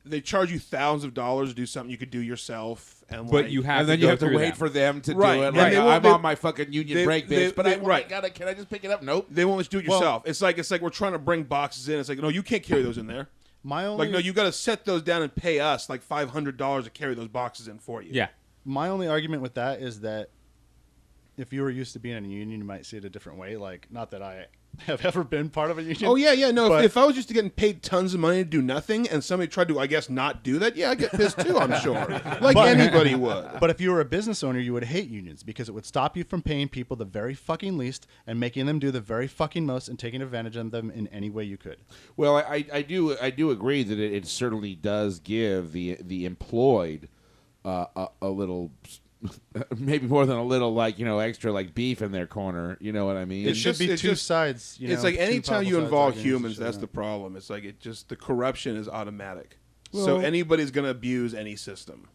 they charge you thousands of dollars to do something you could do yourself, and But like, you have And then to you go have to through wait them. for them to Right, do it. and Like, they won't- I'm they- on my fucking union break, bitch. But right. can I just pick it up? Nope. they won't let you do it yourself. It's like we're trying to bring boxes in. It's like, no, you can't carry those in there. My only Like, no, you got to set those down and pay us like $500 to carry those boxes in for you. Yeah. my only argument with that is that if you were used to being in a union, you might see it a different way. Like, not that I have ever been part of a union. Oh yeah. No. But- If I was used to getting paid tons of money to do nothing, and somebody tried to, I guess, not do that, yeah, I get pissed too. I'm sure, like But- anybody would. But if you were a business owner, you would hate unions because it would stop you from paying people the very fucking least and making them do the very fucking most and taking advantage of them in any way you could. Well, I do agree that it certainly does give the employed a little, maybe more than a little, like, you know, extra like beef in their corner. You know what I mean? It should be it's two just- sides. You It's know, like two anytime you powerful sides involve arguing against humans, each that's other. the problem. It's like the corruption is automatic. So Well- anybody's gonna abuse any system.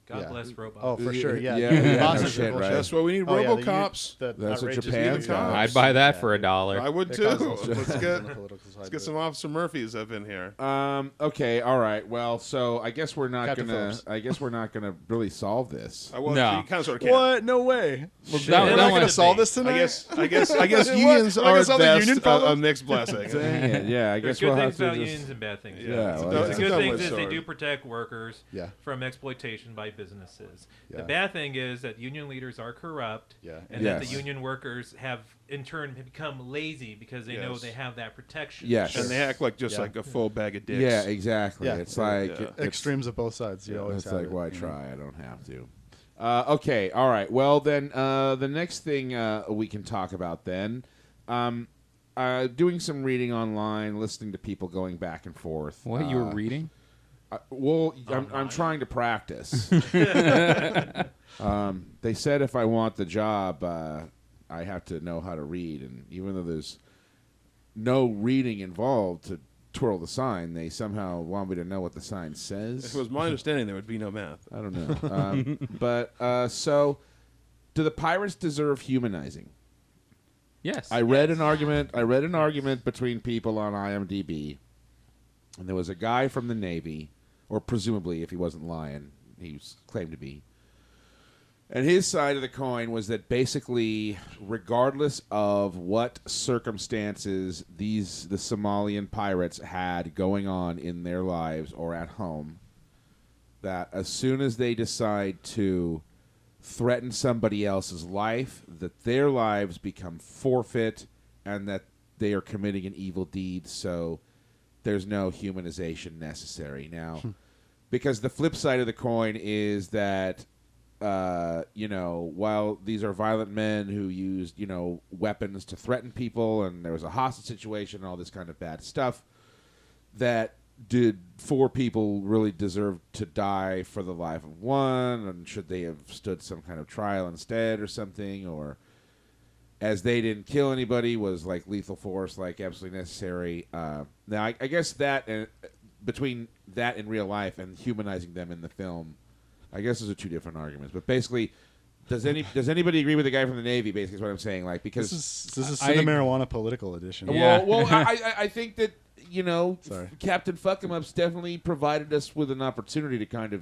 God Yeah. bless robots. Oh, for sure. Yeah. Yeah, Union yeah, bosses no are shit, bullshit. right. That's why we need Oh, yeah, RoboCops. the That's what outrageous Japan's union got. I'd buy that Yeah, for $1. I would They too. cause all sorts of Let's shit get on the political side, let's get but- some Officer Murphys up in here. Okay, all right. Well, so I guess we're not Captain gonna. Phillips. I guess we're not gonna really solve this. I was, No. you kind of sort of can. What? No way. That We're not one- going to solve this I tonight. guess What? unions We're not are gonna solve the best union a problem? mixed blessing. Dang it. Yeah, I There's guess we'll good have things to about just. unions and bad things. Yeah, Yeah, it's a well, dou- The it's a good double-edged things is they sword. do protect workers Yeah. from exploitation by businesses. Yeah. The bad thing is that union leaders are corrupt, Yeah. and that the Yes. union workers have in turn become lazy because they know Yes. they have that protection. Yes. And they act like just Yeah. like a full bag of dicks. Yeah, exactly. Yeah. It's like Yeah. it's- Extremes of both sides. You always It's have like, it, why you know. try? I don't have to. Okay, all right. Well, then the next thing we can talk about then, doing some reading online, listening to people going back and forth. What you were reading? I'm trying to practice. They said if I want the job, I have to know how to read, and even though there's no reading involved to twirl the sign, they somehow want me to know what the sign says. It was my understanding there would be no math. I don't know. So, do the pirates deserve humanizing? Yes. I read an argument between people on IMDb, and there was a guy from the Navy, or presumably, if he wasn't lying, he claimed to be. And his side of the coin was that basically, regardless of what circumstances the Somalian pirates had going on in their lives or at home, that as soon as they decide to threaten somebody else's life, that their lives become forfeit and that they are committing an evil deed, so there's no humanization necessary. Now, because the flip side of the coin is that while these are violent men who used, weapons to threaten people, and there was a hostage situation and all this kind of bad stuff, that did 4 people really deserve to die for the life of one, and should they have stood some kind of trial instead or something, or as they didn't kill anybody, was like lethal force like absolutely necessary? Now, I guess that between that in real life and humanizing them in the film, I guess those are 2 different arguments. But basically, does anybody agree with the guy from the Navy? Basically, is what I'm saying. Like, because This is Cinemarijuana political edition. Yeah. well, I think that Sorry. Captain Fuck 'Em Up's definitely provided us with an opportunity to kind of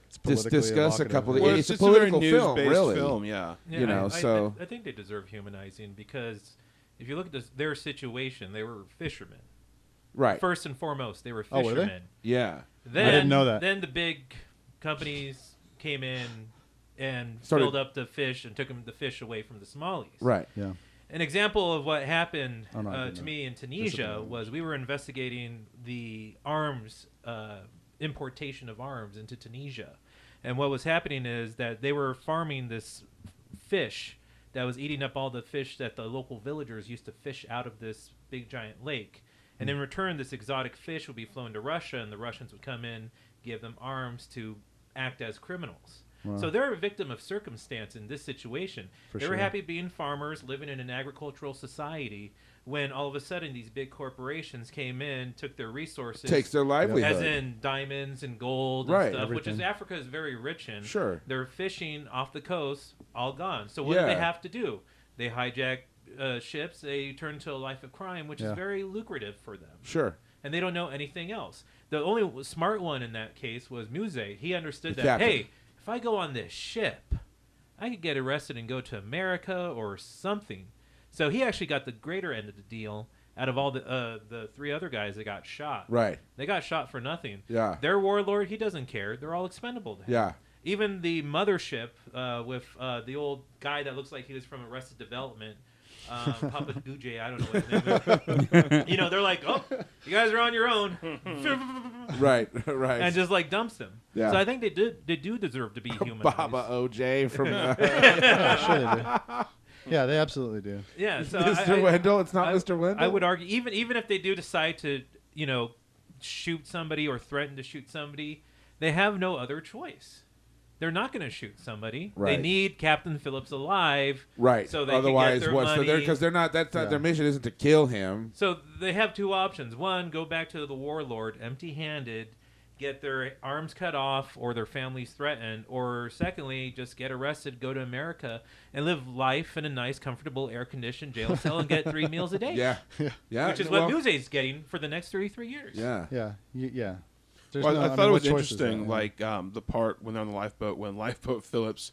It's politically discuss a evocative. couple of Well, it's a very political film, news-based really. film, yeah. Yeah, so I think they deserve humanizing because if you look at their situation, they were fishermen. right, First and foremost, they were Oh, were they? fishermen. yeah, Then, I didn't know that. Then the big companies came in, and Started- filled up the fish and took the fish away from the Somalis. Right. Yeah. An example of what happened Oh, no, I didn't to know. me in Tunisia Discipline. was we were investigating the arms importation of arms into Tunisia, and what was happening is that they were farming this fish that was eating up all the fish that the local villagers used to fish out of this big giant lake. And in return, this exotic fish would be flown to Russia, and the Russians would come in, give them arms to act as criminals. Wow. So they're a victim of circumstance in this situation. For They were sure. happy being farmers, living in an agricultural society, when all of a sudden these big corporations came in, took their resources, Takes their livelihood. as in diamonds and gold Right. and stuff, which is Everything. Africa is very rich in. Sure. They're fishing off the coast, all gone. So what do they Yeah. have to do? They hijack ships. They turn to a life of crime, which is Yeah. very lucrative for them. Sure. And they don't know anything else. The only smart one in that case was Muse. He understood The that, captain. hey, if I go on this ship, I could get arrested and go to America or something. So he actually got the greater end of the deal out of all the three other guys that got shot. Right. They got shot for nothing. Yeah. Their warlord, he doesn't care. They're all expendable to him. Yeah. Even the mothership with the old guy that looks like he was from Arrested Development, Papa Guje, I don't know what his name is. You know, they're like, oh, you guys are on your own. Right. Right. And just like dumps them. Yeah. So I think they do deserve to be humanized. Baba OJ from Yeah, sure they do. Yeah, they absolutely do. Yeah, so Mr. Wendell. It's not Mr. Wendell. I would argue, even if they do decide to, shoot somebody or threaten to shoot somebody, they have no other choice. They're not going to shoot somebody. Right. They need Captain Phillips alive. Right. So they Otherwise, can get their what's money. because they're not. That's not Yeah. their mission. Isn't to kill him. So they have two options. One, go back to the warlord empty-handed, get their arms cut off or their families threatened. Or secondly, just get arrested, go to America, and live life in a nice, comfortable, air-conditioned jail cell and get 3 meals a day. Yeah. Yeah. Which is what Muse's getting for the next 33 years. Yeah. Yeah, yeah. There's Well, no- I mean, thought it what was choice is interesting, there? Yeah. the part when they're on the lifeboat, when Lifeboat Phillips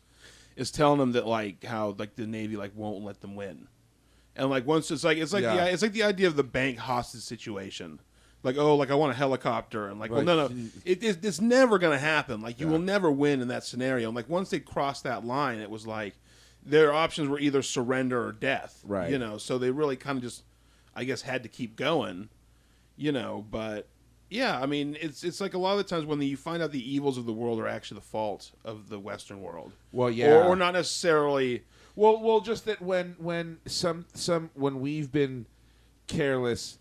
is telling them that how the Navy won't let them win, and once it's like Yeah. it's like the idea of the bank hostage situation, I want a helicopter, and well, Right. no, it's never gonna happen. You Yeah. will never win in that scenario. And once they crossed that line, it was their options were either surrender or death. Right. So they really kind of just, I guess, had to keep going. But. Yeah, I mean, it's like a lot of the times when you find out the evils of the world are actually the fault of the Western world. Well, yeah. Or not necessarily. Well, just that when when we've been careless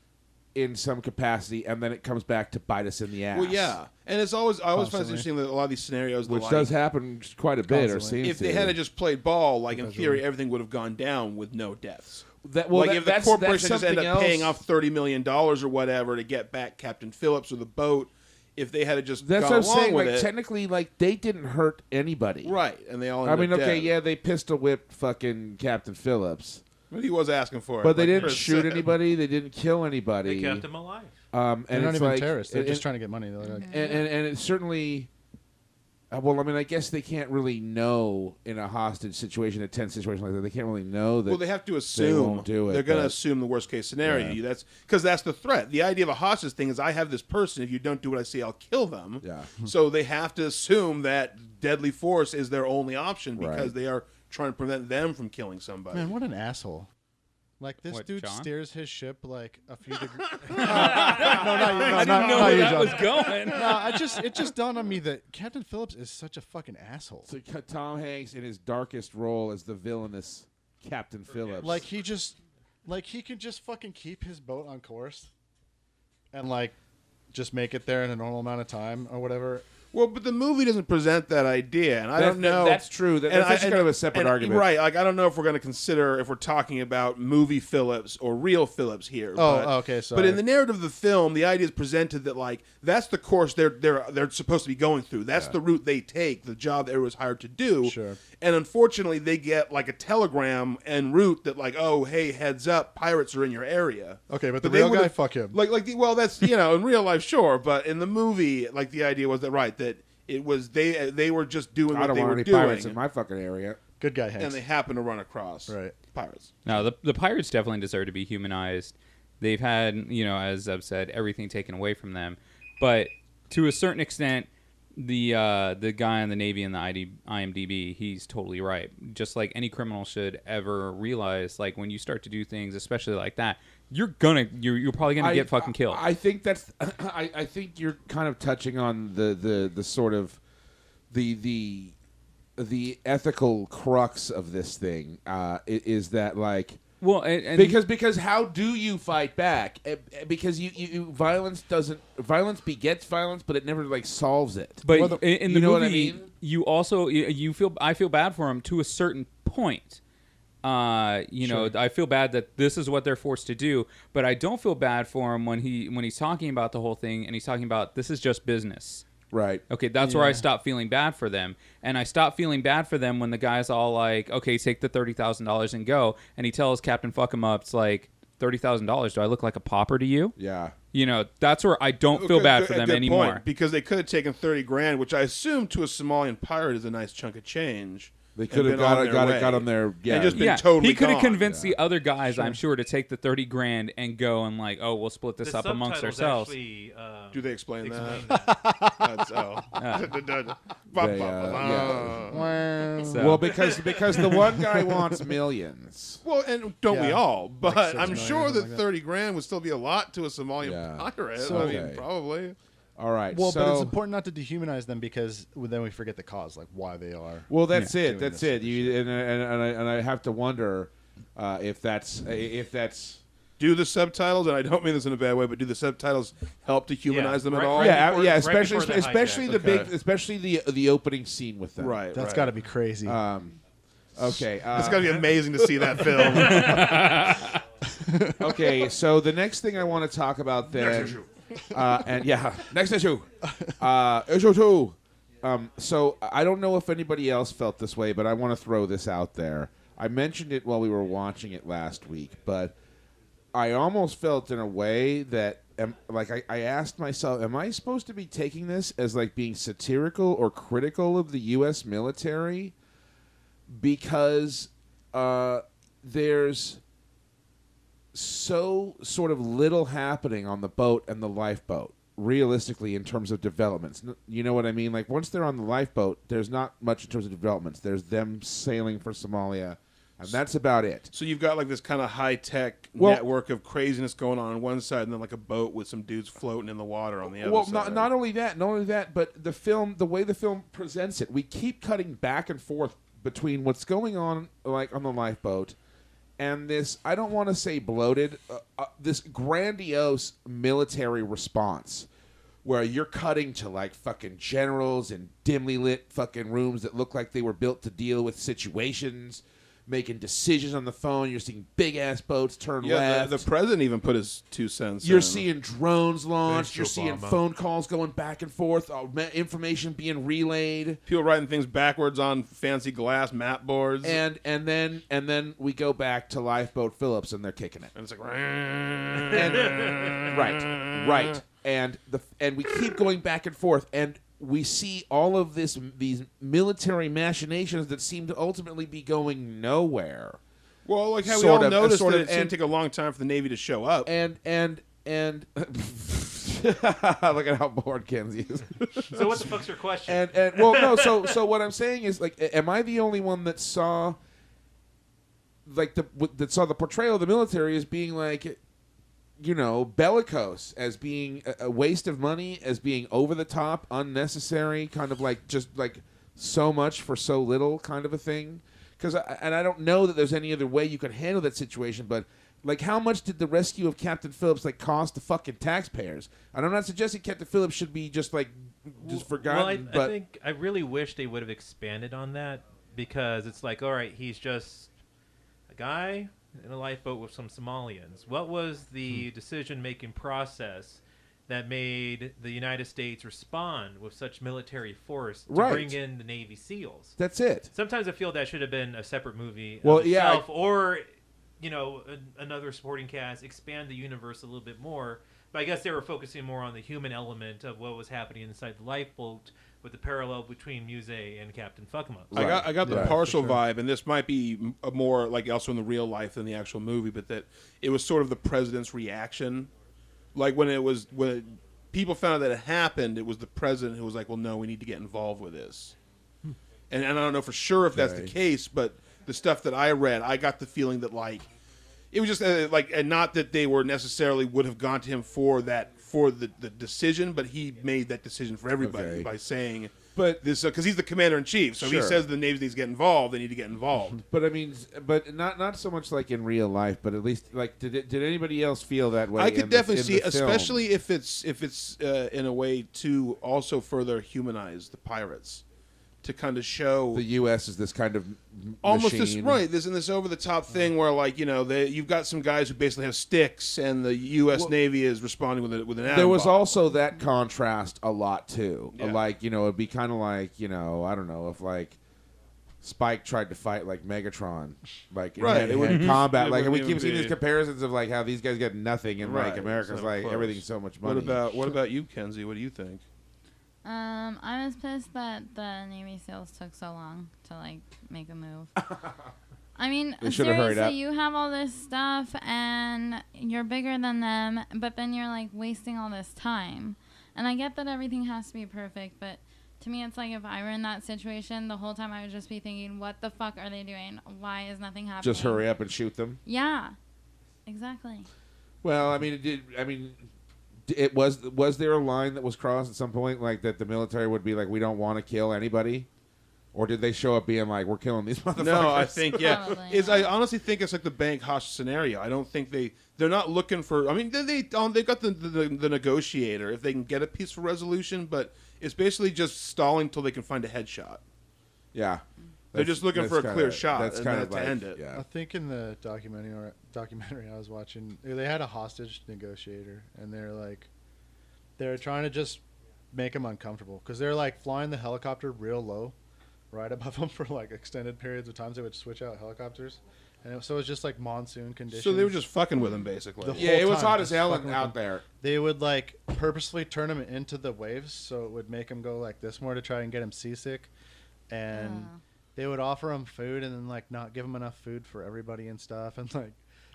in some capacity, and then it comes back to bite us in the ass. Well, yeah. And I always find it Constantly. interesting that a lot of these scenarios, Which does happen quite a bit, or Constantly. seems if they to. had just played ball, in theory, everything would have gone down with no deaths. That, If the corporation just ended up paying else. off $30 million or whatever to get back Captain Phillips or the boat, if they had just That's gone what I'm along saying. with it, Technically, they didn't hurt anybody. right? And they all. I ended mean, up okay, dead. yeah, they pistol whipped fucking Captain Phillips, But he was asking for it. but they didn't Chris shoot said. anybody. They didn't kill anybody. They kept him alive. And They're not it's even like, terrorists. They're and- just trying to get money. They're like, and it's certainly. Well, I mean, I guess they can't really know in a hostage situation, a tense situation like that. They can't really know that. Well, they have to assume won't do it, they're going to but- assume the worst case scenario. Yeah. That's because that's the threat. The idea of a hostage thing is I have this person. If you don't do what I say, I'll kill them. Yeah. So they have to assume that deadly force is their only option because Right. they are trying to prevent them from killing somebody. man, what an asshole! This What, dude John? steers his ship a few degrees. I didn't know where that was going. No, it just dawned on me that Captain Phillips is such a fucking asshole. So Tom Hanks in his darkest role as the villainous Captain Phillips. He can just fucking keep his boat on course, and just make it there in a normal amount of time or whatever. Well, but the movie doesn't present that idea, and I don't know. That's true. That's actually kind of a separate argument. Right. I don't know if we're going to consider if we're talking about movie Phillips or real Phillips here. Okay, But sorry. in the narrative of the film, the idea is presented that that's the course they're supposed to be going through. That's the route they take, the job that everyone's hired to do. Sure. And unfortunately, they get a telegram en route that oh, hey, heads up, pirates are in your area. Okay, but the they real guy, would've- fuck him. Well, that's in real life, sure, but in the movie, the idea was that it was they were just doing I what don't they want were any doing, pirates in my fucking area. Good guy, Hanks. and they happened to run across Right. pirates. No, the pirates definitely deserve to be humanized. They've had, as I've said, everything taken away from them. But to a certain extent, the guy in the Navy and the IMDb, he's totally right. Just like any criminal should ever realize, like when you start to do things, especially like that, you're probably gonna get fucking killed. I think that's. I think you're kind of touching on the sort of the ethical crux of this thing. Is that like. Well, and because how do you fight back? Because violence begets violence, but it never like solves it. But in the you know movie, what I mean? you also I feel bad for him to a certain point. You know, I feel bad that this is what they're forced to do, but I don't feel bad for him when he's talking about the whole thing and he's talking about this is just business. Right. Okay, that's where I stopped feeling bad for them. And I stopped feeling bad for them when the guy's all like, okay, take the $30,000 and go. And he tells Captain Fuck Him Up, it's like, $30,000, do I look like a pauper to you? Yeah. You know, that's where I don't feel bad for them good anymore. Point, because they could have taken $30,000, which I assume to a Somalian pirate is a nice chunk of change. They could have got on their and just been totally he could have gone. convinced the other guys, I'm sure, to take the $30,000 and go and like, oh, we'll split this The up amongst ourselves. Actually, Do they explain explain that? That's, So- Well, because the one guy wants millions. Well, and don't we Yeah. all? But Like 6 I'm million, sure that something like that. $30,000 would still be a lot to a Somalian Yeah. pirate. So- I mean, Okay. probably. All right. Well, so, but it's important not to dehumanize them because then we forget the cause, like why they are. Well, that's it. doing That's this it. You and I have to wonder if that's Do the subtitles, and I don't mean this in a bad way, but do the subtitles help to humanize them at right- all? right yeah, before- yeah. right Especially before the especially hijack. the big, Okay. especially the opening scene with them. Right. That's right. got to be crazy. Okay. It's got to be amazing to see that film. Okay. So the next thing I want to talk about then. Next issue. Issue 2. So I don't know if anybody else felt this way, but I want to throw this out there. I mentioned it while we were watching it last week, but I almost felt in a way that, I asked myself, am I supposed to be taking this as like being satirical or critical of the U.S. military? Because there's so sort of little happening on the boat and the lifeboat, realistically, in terms of developments. You know what I mean? Like, once they're on the lifeboat, there's not much in terms of developments. There's them sailing for Somalia, and that's about it. So you've got like this kind of high-tech Well- network of craziness going on one side, and then like a boat with some dudes floating in the water on the other Well, side. not only that, but the way the film presents it, we keep cutting back and forth between what's going on, like on the lifeboat, and this, I don't want to say bloated, this grandiose military response where you're cutting to like fucking generals in dimly lit fucking rooms that look like they were built to deal with situations, making decisions on the phone. You're seeing big ass boats turn left. The president even put his 2 cents You're in. seeing drones launched. You're Thanks, seeing Obama. phone calls going back and forth, information being relayed. people writing things backwards on fancy glass map boards. And then we go back to Lifeboat Phillips, and they're kicking it. And it's like, Right. And we keep going back and forth, and we see all of these military machinations that seem to ultimately be going nowhere. well, like how we Sort all of, noticed sort that of, it seemed and- to take a long time for the Navy to show up. And look at how bored Kenzie is. So what the fuck's your question? And well, no. So what I'm saying is, like, am I the only one that saw, like, that saw the portrayal of the military as being like, you know, bellicose, as being a waste of money, as being over the top, unnecessary, kind of like just like so much for so little, kind of a thing? Because I don't know that there's any other way you could handle that situation, but. Like, how much did the rescue of Captain Phillips like cost the fucking taxpayers? And I'm not suggesting Captain Phillips should be just forgotten. Well, but I think I really wish they would have expanded on that, because it's like, all right, he's just a guy in a lifeboat with some Somalians. What was the decision-making process that made the United States respond with such military force to Right. bring in the Navy SEALs? that's it. Sometimes I feel that should have been a separate movie Well, of yeah, itself, or another supporting cast, expand the universe a little bit more. But I guess they were focusing more on the human element of what was happening inside the lifeboat, with the parallel between Muse and Captain Fuck'em Up. I got the Right, partial for sure. vibe, and this might be a more like also in the real life than the actual movie, but that it was sort of the president's reaction, like when people found out that it happened, it was the president who was like, well, no, we need to get involved with this. And I don't know for sure if that's the case, but the stuff that I read, I got the feeling that like it was just like, and not that they were necessarily would have gone to him for the decision, but he made that decision for everybody by saying, but this because he's the commander in chief, so he says the Navy needs to get involved. They need to get involved. But I mean, but not so much like in real life, but at least like did anybody else feel that way? I could definitely see, film? especially if it's in a way to also further humanize the pirates. To kind of show the U.S. is this kind of almost machine. this over the top thing where like you've got some guys who basically have sticks and the U.S. Navy is responding with an atom There was bomb. also that contrast a lot too. Yeah. Like it'd be kind of like I don't know if like Spike tried to fight like Megatron, like Right, it would combat. it Like we wouldn't keep even seeing be- these comparisons of like how these guys get nothing and like Right, America's so like close. everything's so much money. What about you, Kenzie? What do you think? I was pissed that the Navy SEALs took so long to like make a move. I mean, They should have hurried up. seriously, you have all this stuff and you're bigger than them, but then you're like wasting all this time. And I get that everything has to be perfect, but to me, it's like if I were in that situation, the whole time I would just be thinking, what the fuck are they doing? Why is nothing happening? Just hurry up and shoot them. Yeah, exactly. Well, I mean, it did. I mean, it was there a line that was crossed at some point, like that the military would be like, we don't want to kill anybody, or did they show up being like, we're killing these motherfuckers? No, I think Probably, I honestly think it's like the bank hostage scenario. I don't think they're not looking for. I mean, they've got the negotiator if they can get a peaceful resolution, but it's basically just stalling till they can find a headshot. Yeah. They're just looking for a clear shot. That's and kind that of to like, end it. Yeah. I think in the documentary I was watching, they had a hostage negotiator, and they're trying to just make him uncomfortable because they're like flying the helicopter real low, right above them for like extended periods of times. They would switch out helicopters, and so it was just like monsoon conditions. So they were just fucking with him, basically. The Yeah, it whole was time, hot as just hell fucking with out them. there. They would like purposely turn him into the waves, so it would make him go like this more to try and get him seasick, and they would offer him food and then like not give him enough food for everybody and stuff, and like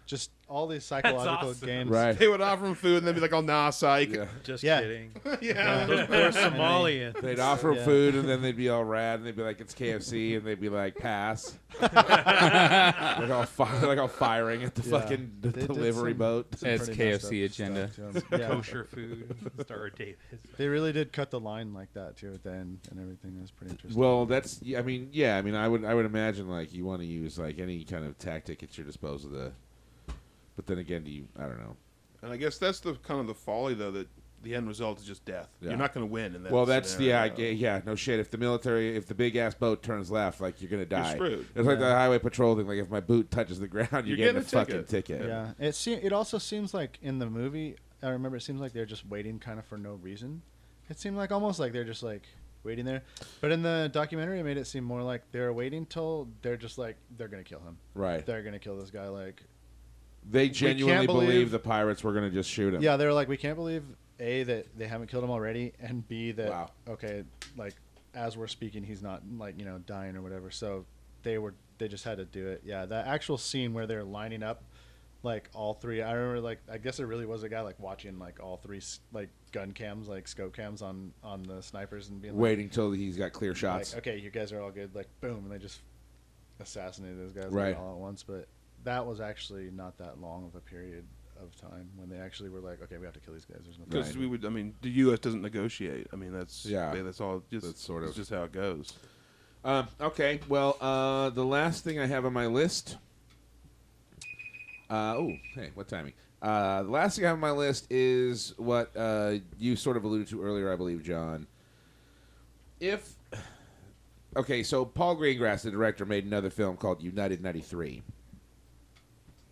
just all these psychological awesome. games. Right. They would offer him food and then be like, "Oh, nah, psych." Yeah. Just Yeah. kidding. Yeah. Those poor Somalians. They'd offer him Yeah. food, and then they'd be all rad, and they'd be like, "It's KFC," and they'd be like, "Pass." like all firing at the Yeah. fucking They did delivery some- boat. some It's pretty messed KFC up agenda. stuff to 'em. Yeah. Kosher food. Star Davis. They really did cut the line like that too at the end and everything. It was pretty interesting. Well, that's. I mean, yeah. I mean, I would imagine like you want to use like any kind of tactic at your disposal. But then again, I don't know. And I guess that's the kind of the folly, though, that the end result is just death. Yeah. You're not going to win in that. Well, that's scenario. yeah. No shit. If the big ass boat turns left, like you're gonna die. screwed. It's like Yeah. the highway patrol thing. Like if my boot touches the ground, you're getting a fucking ticket. yeah, it also seems like in the movie, I remember it seems like they're just waiting kind of for no reason. It seemed like almost like they're just like waiting there. But in the documentary, it made it seem more like they're waiting till they're just like they're gonna kill him. Right. They're gonna kill this guy. Like They genuinely believe- believe the pirates were gonna just shoot him. yeah, they were like we can't believe A, that they haven't killed him already, and B, that Wow. okay, like as we're speaking, he's not like dying or whatever. So they just had to do it. Yeah, that actual scene where they're lining up, like all three. I remember like I guess it really was a guy like watching like all three like gun cams, like scope cams on the snipers and being like, Waiting till he's got clear like, shots. okay, you guys are all good. Like boom, and they just assassinated those guys Right. like, all at once. But that was actually not that long of a period of time when they actually were like, okay, we have to kill these guys. There's no Because Right. we would. I mean, the U.S. doesn't negotiate. I mean, that's Yeah. That's all. Just That's sort it's of- just how it goes. Okay. Well, the last thing I have on my list. Hey, what timing? The last thing I have on my list is what you sort of alluded to earlier, I believe, John. So Paul Greengrass, the director, made another film called United 93.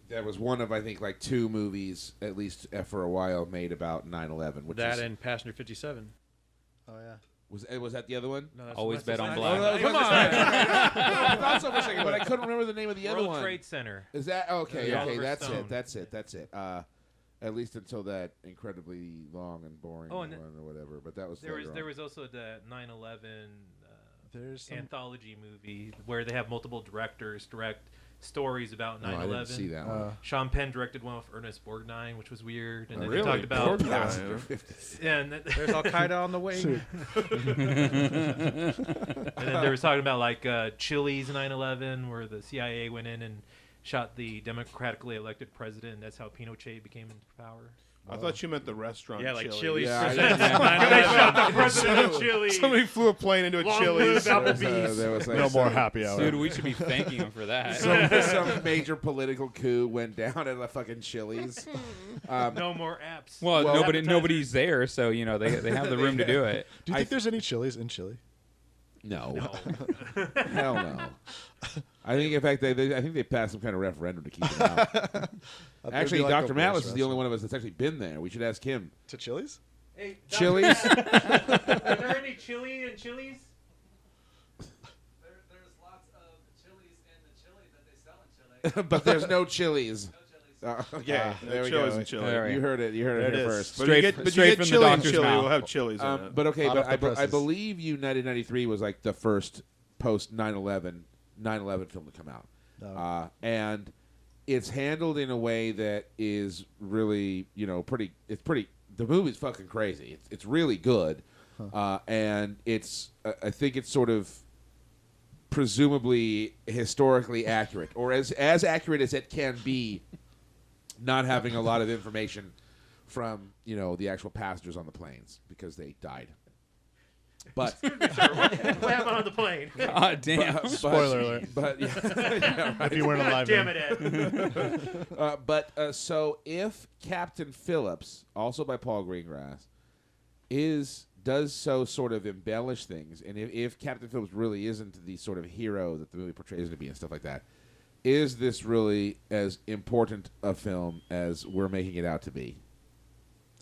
That was one of, I think, like two movies, at least for a while, made about 9/11. Which That is, and Passenger 57. Oh yeah. was that the other one? No, that's Always bet on that's black. not- Come on! I thought so for a second, but I couldn't remember the name of the other World one. Trade Center. Is that okay? Yeah. Okay, Oliver that's Stone. it. That's it. At least until that incredibly long and boring Oh, and one or whatever. But that was There was also the 9/11 There's some, anthology movie where they have multiple directors direct stories about 9/11. I didn't see that one. Sean Penn directed one with Ernest Borgnine, which was weird. And then really? they talked about There's Al Qaeda on the wing. And then they were talking about like Chile's 9/11, where the CIA went in and shot the democratically elected president. That's how Pinochet became in power. I thought you meant the restaurant. Yeah, like Chili's. Chili's. Yeah, They shot the president of Chile. Somebody flew a plane into a Long Chili's. live Applebee's. There was like No more some- happy hour. Dude, we should be thanking him for that. Some major political coup went down at a fucking Chili's. No more apps. Well, Well, nobody's there, so you know they have the room to do it. Do you think there's any Chili's in Chile? No. Hell no. I think, in fact, I think they passed some kind of referendum to keep it out. Actually, Dr. Matlis is the only one of us that's actually been there. We should ask him. To Chili's? Hey, Chili's? Are there any chili and chilies? There's lots of chilies in the chili that they sell in Chile. But there's no Chili's. No chilies. Okay, there we Chili's go. in Chile. There we You heard it. You heard There it it here is. first. But Straight you from get the chili in doctor's Chile, mouth. we'll have Chili's in it. But okay, Hot but off the I presses. believe United 93 was like the first post 9/11 film to come out, No. and it's handled in a way that is really pretty. It's pretty. The movie's fucking crazy. It's really good, and it's I think it's sort of presumably historically accurate, or as accurate as it can be, not having a lot of information from the actual passengers on the planes because they died. But What happened on the plane? God damn. Spoiler alert. But yeah, right. If you weren't alive. Damn then. it, Ed. So if Captain Phillips, also by Paul Greengrass, does so sort of embellish things, and if Captain Phillips really isn't the sort of hero that the movie portrays him to be and stuff like that, is this really as important a film as we're making it out to be,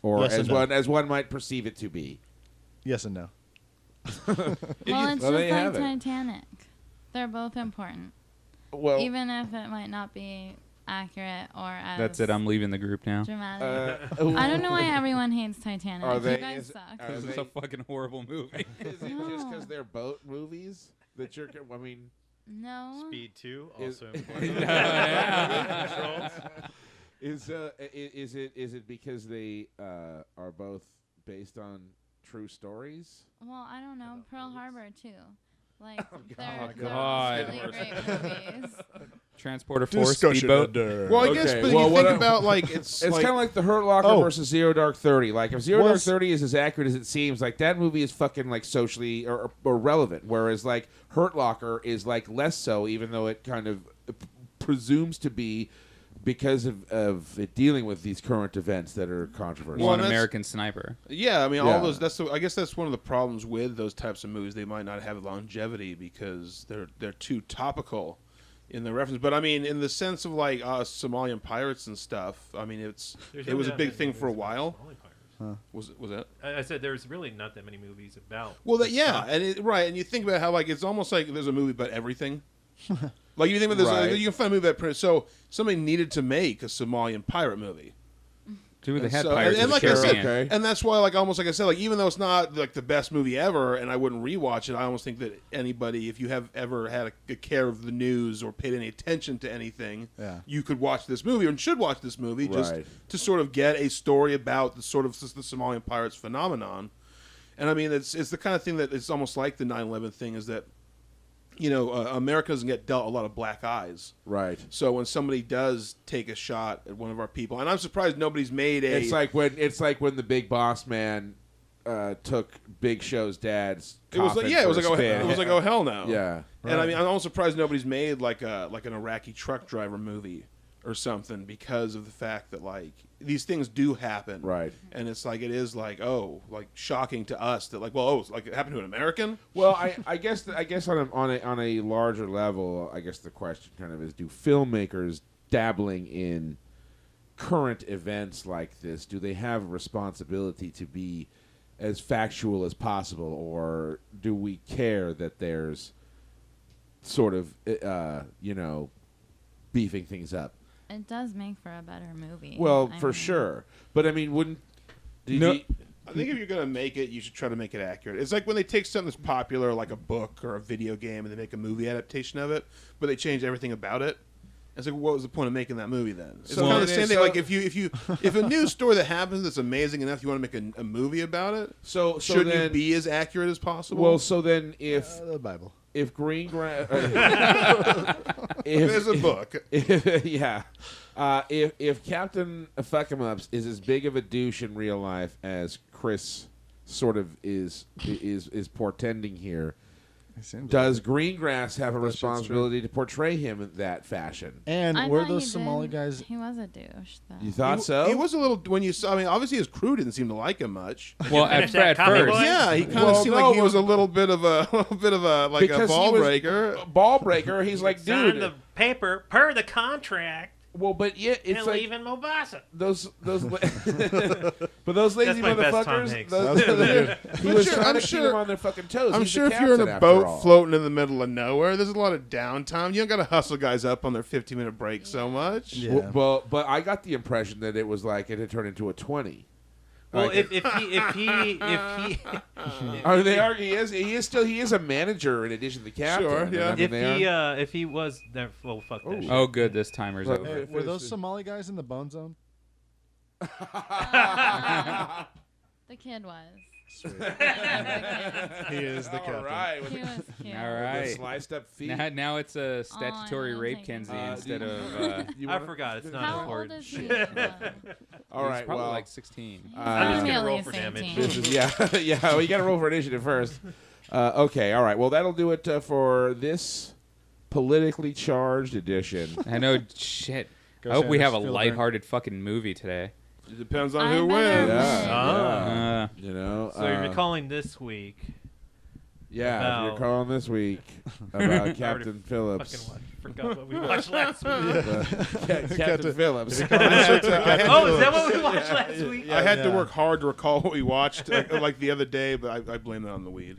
or Yes and no. as one might perceive it to be? Yes and no. Well, it's Well, just there like you have it. Titanic. They're both important, Well, even if it might not be accurate or as That's it. I'm leaving the group now. dramatic. I don't know why everyone hates Titanic. Are they- You guys is- suck. are This is a fucking horrible movie. Is it just No. because they're boat movies that you're? I mean, No. Speed 2, Is- also important. is it because they are both based on true stories? Well, I don't know. Pearl Harbor too. Like they're God. really great movies. Transporter 4, speedboat. Well, I Okay, guess, but well, you what think I- about like it's It's like, kind of like the Hurt Locker Oh. versus Zero Dark 30. Like if Zero Dark Was- 30 is as accurate as it seems, like that movie is fucking like socially or relevant, whereas like Hurt Locker is like less so, even though it kind of presumes to be because of it dealing with these current events that are controversial. Well, One that's- American Sniper. yeah, I mean, Yeah. all those. I guess that's one of the problems with those types of movies. They might not have longevity because they're too topical in the reference. But I mean, in the sense of like Somalian pirates and stuff. I mean, it was a big thing for a while. Was that? I said there's really not that many movies about. Well, right, and you think about how like it's almost like there's a movie about everything. Like you think about this, Right. you can find a movie about so somebody needed to make a Somalian pirate movie. Dude, they had So- Pirates and of like the I said, Caribbean. Okay. and that's why, like almost like I said, like even though it's not like the best movie ever, and I wouldn't rewatch it, I almost think that anybody, if you have ever had a care of the news or paid any attention to anything, Yeah. you could watch this movie and should watch this movie just Right. to sort of get a story about the sort of the Somalian pirates phenomenon. And I mean, it's the kind of thing that it's almost like the 9/11 thing is that, America doesn't get dealt a lot of black eyes. Right. So when somebody does take a shot at one of our people, and I'm surprised nobody's made a. It's like when the Big Boss Man took Big Show's dad's. It was like coffin it was for like a spin. it was like oh hell no. Yeah. And I mean I'm almost surprised nobody's made like an Iraqi truck driver movie or something because of the fact that like these things do happen. Right. And it's like it is like shocking to us that like it's like it happened to an American. Well, I guess on a larger level, I guess the question kind of is: do filmmakers dabbling in current events like this, do they have a responsibility to be as factual as possible, or do we care that there's sort of beefing things up? It does make for a better movie. Well, I for mean, sure, but I mean, wouldn't No. I think if you're gonna make it, you should try to make it accurate. It's like when they take something that's popular, like a book or a video game, and they make a movie adaptation of it, but they change everything about it. It's like, what was the point of making that movie then? It's So kind of it the same is- thing. so- Like if a news story that happens that's amazing enough, you want to make a movie about it. So Should then, you be as accurate as possible? well, so then if The Bible. Greengrass, there's a book. If Captain Fuck-em-Ups is as big of a douche in real life as Chris sort of is portending here, does Greengrass have a responsibility to portray him in that fashion? And I were thought those he Somali did. guys? He was a douche, though. You thought so? He was a little when you saw. I mean, obviously his crew didn't seem to like him much. Well, finish at that comic first, book? Yeah, he kind of Well, seemed no, like he but- was a little bit of a like Because a he ball was- breaker. Ball breaker. He's like, Sign dude. the paper per the contract Well, but yeah, it's and like leave in Mombasa. those, but those lazy That's my best Tom motherfuckers. Hanks. He was sure- trying I'm to keep sure- them on their fucking toes. I'm He's sure the if you're in captain a after boat all. floating in the middle of nowhere, there's a lot of downtime. You don't got to hustle guys up on their 15-minute break so much. Yeah. Well, but I got the impression that it was like it had turned into a 20. Well, Like, if he are they are he is a manager in addition to the captain. Sure, And yeah. I mean, if he was there, well, fuck that. shit. Oh, good. This timer's Look, over. Hey, were those Finished it. Somali guys in the Bone Zone? The kid was. He is the captain. All right. He was cute. All right. Sliced up feet. Now it's a statutory don't rape take Kenzie it. instead do you- of. You I wanna- forgot. It's not How old important. is he? All right. Probably Well, like 16. I'm just Maybe gonna at roll least for damage. 18. this is yeah. Well, you got to roll for initiative first. Okay. All right. Well, that'll do it for this politically charged edition. I know. Shit. Go I hope we Sanders, have a feel the burn. lighthearted fucking movie today. It depends on I who better wins. win. Yeah. Uh, You know. So you're calling this week. Yeah, if about- you're calling this week about Captain Phillips. Fucking forgot what we watched last week. Captain Phillips. I had to- Oh, is that what we watched last week? I had to work hard to recall what we watched like the other day, but I blame that on the weed.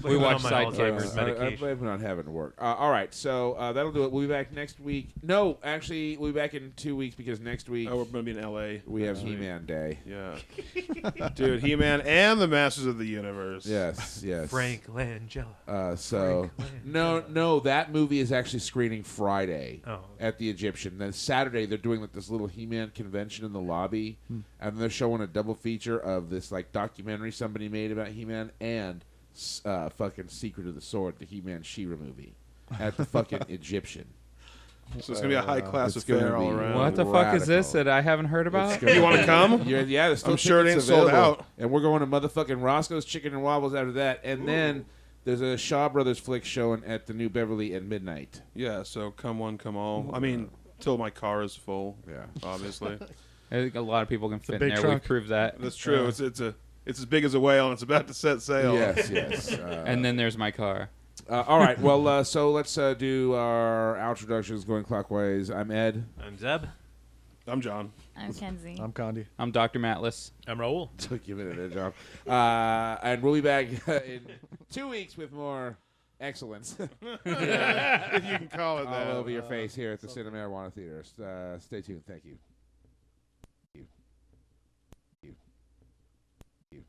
We watched my Sidekicks. Alzheimer's I medication. blame it on having to work. All right, so that'll do it. We'll be back next week. No, actually, we'll be back in 2 weeks because next week Oh, we're going to be in L.A. we have next week. He-Man Day. Yeah. Dude, He-Man and the Masters of the Universe. Yes, yes. Frank Langella. So Frank no, that movie is actually screening Friday Oh. at the Egyptian. Then Saturday they're doing like this little He-Man convention in the lobby, and they're showing a double feature of this like documentary somebody made about He-Man and fucking Secret of the Sword, the He-Man She-Ra movie at the fucking Egyptian. So it's going to be a high-class It's gonna affair all be- around. What the fuck is this Radical. that I haven't heard about? You want to come? Yeah, there's still I'm sure it tickets ain't sold available. out. And we're going to motherfucking Roscoe's Chicken and Wobbles after that, and then there's a Shaw Brothers flick showing at the New Beverly at midnight. Yeah, so come one, come all. I mean, till my car is full, Yeah. obviously. I think a lot of people can fit in big there. truck. We've proved that. That's true. It's as big as a whale, and it's about to set sail. Yes. And then there's my car. All right. Well, so let's do our introductions going clockwise. I'm Ed. I'm Zeb. I'm John. I'm Kenzie. I'm Condi. I'm Dr. Matlis. I'm Raul. Took you a minute there, John. And we'll be back in 2 weeks with more excellence If you can call it that. all over your face here at the Cinemarijuana Theatre. Stay tuned. Thank you.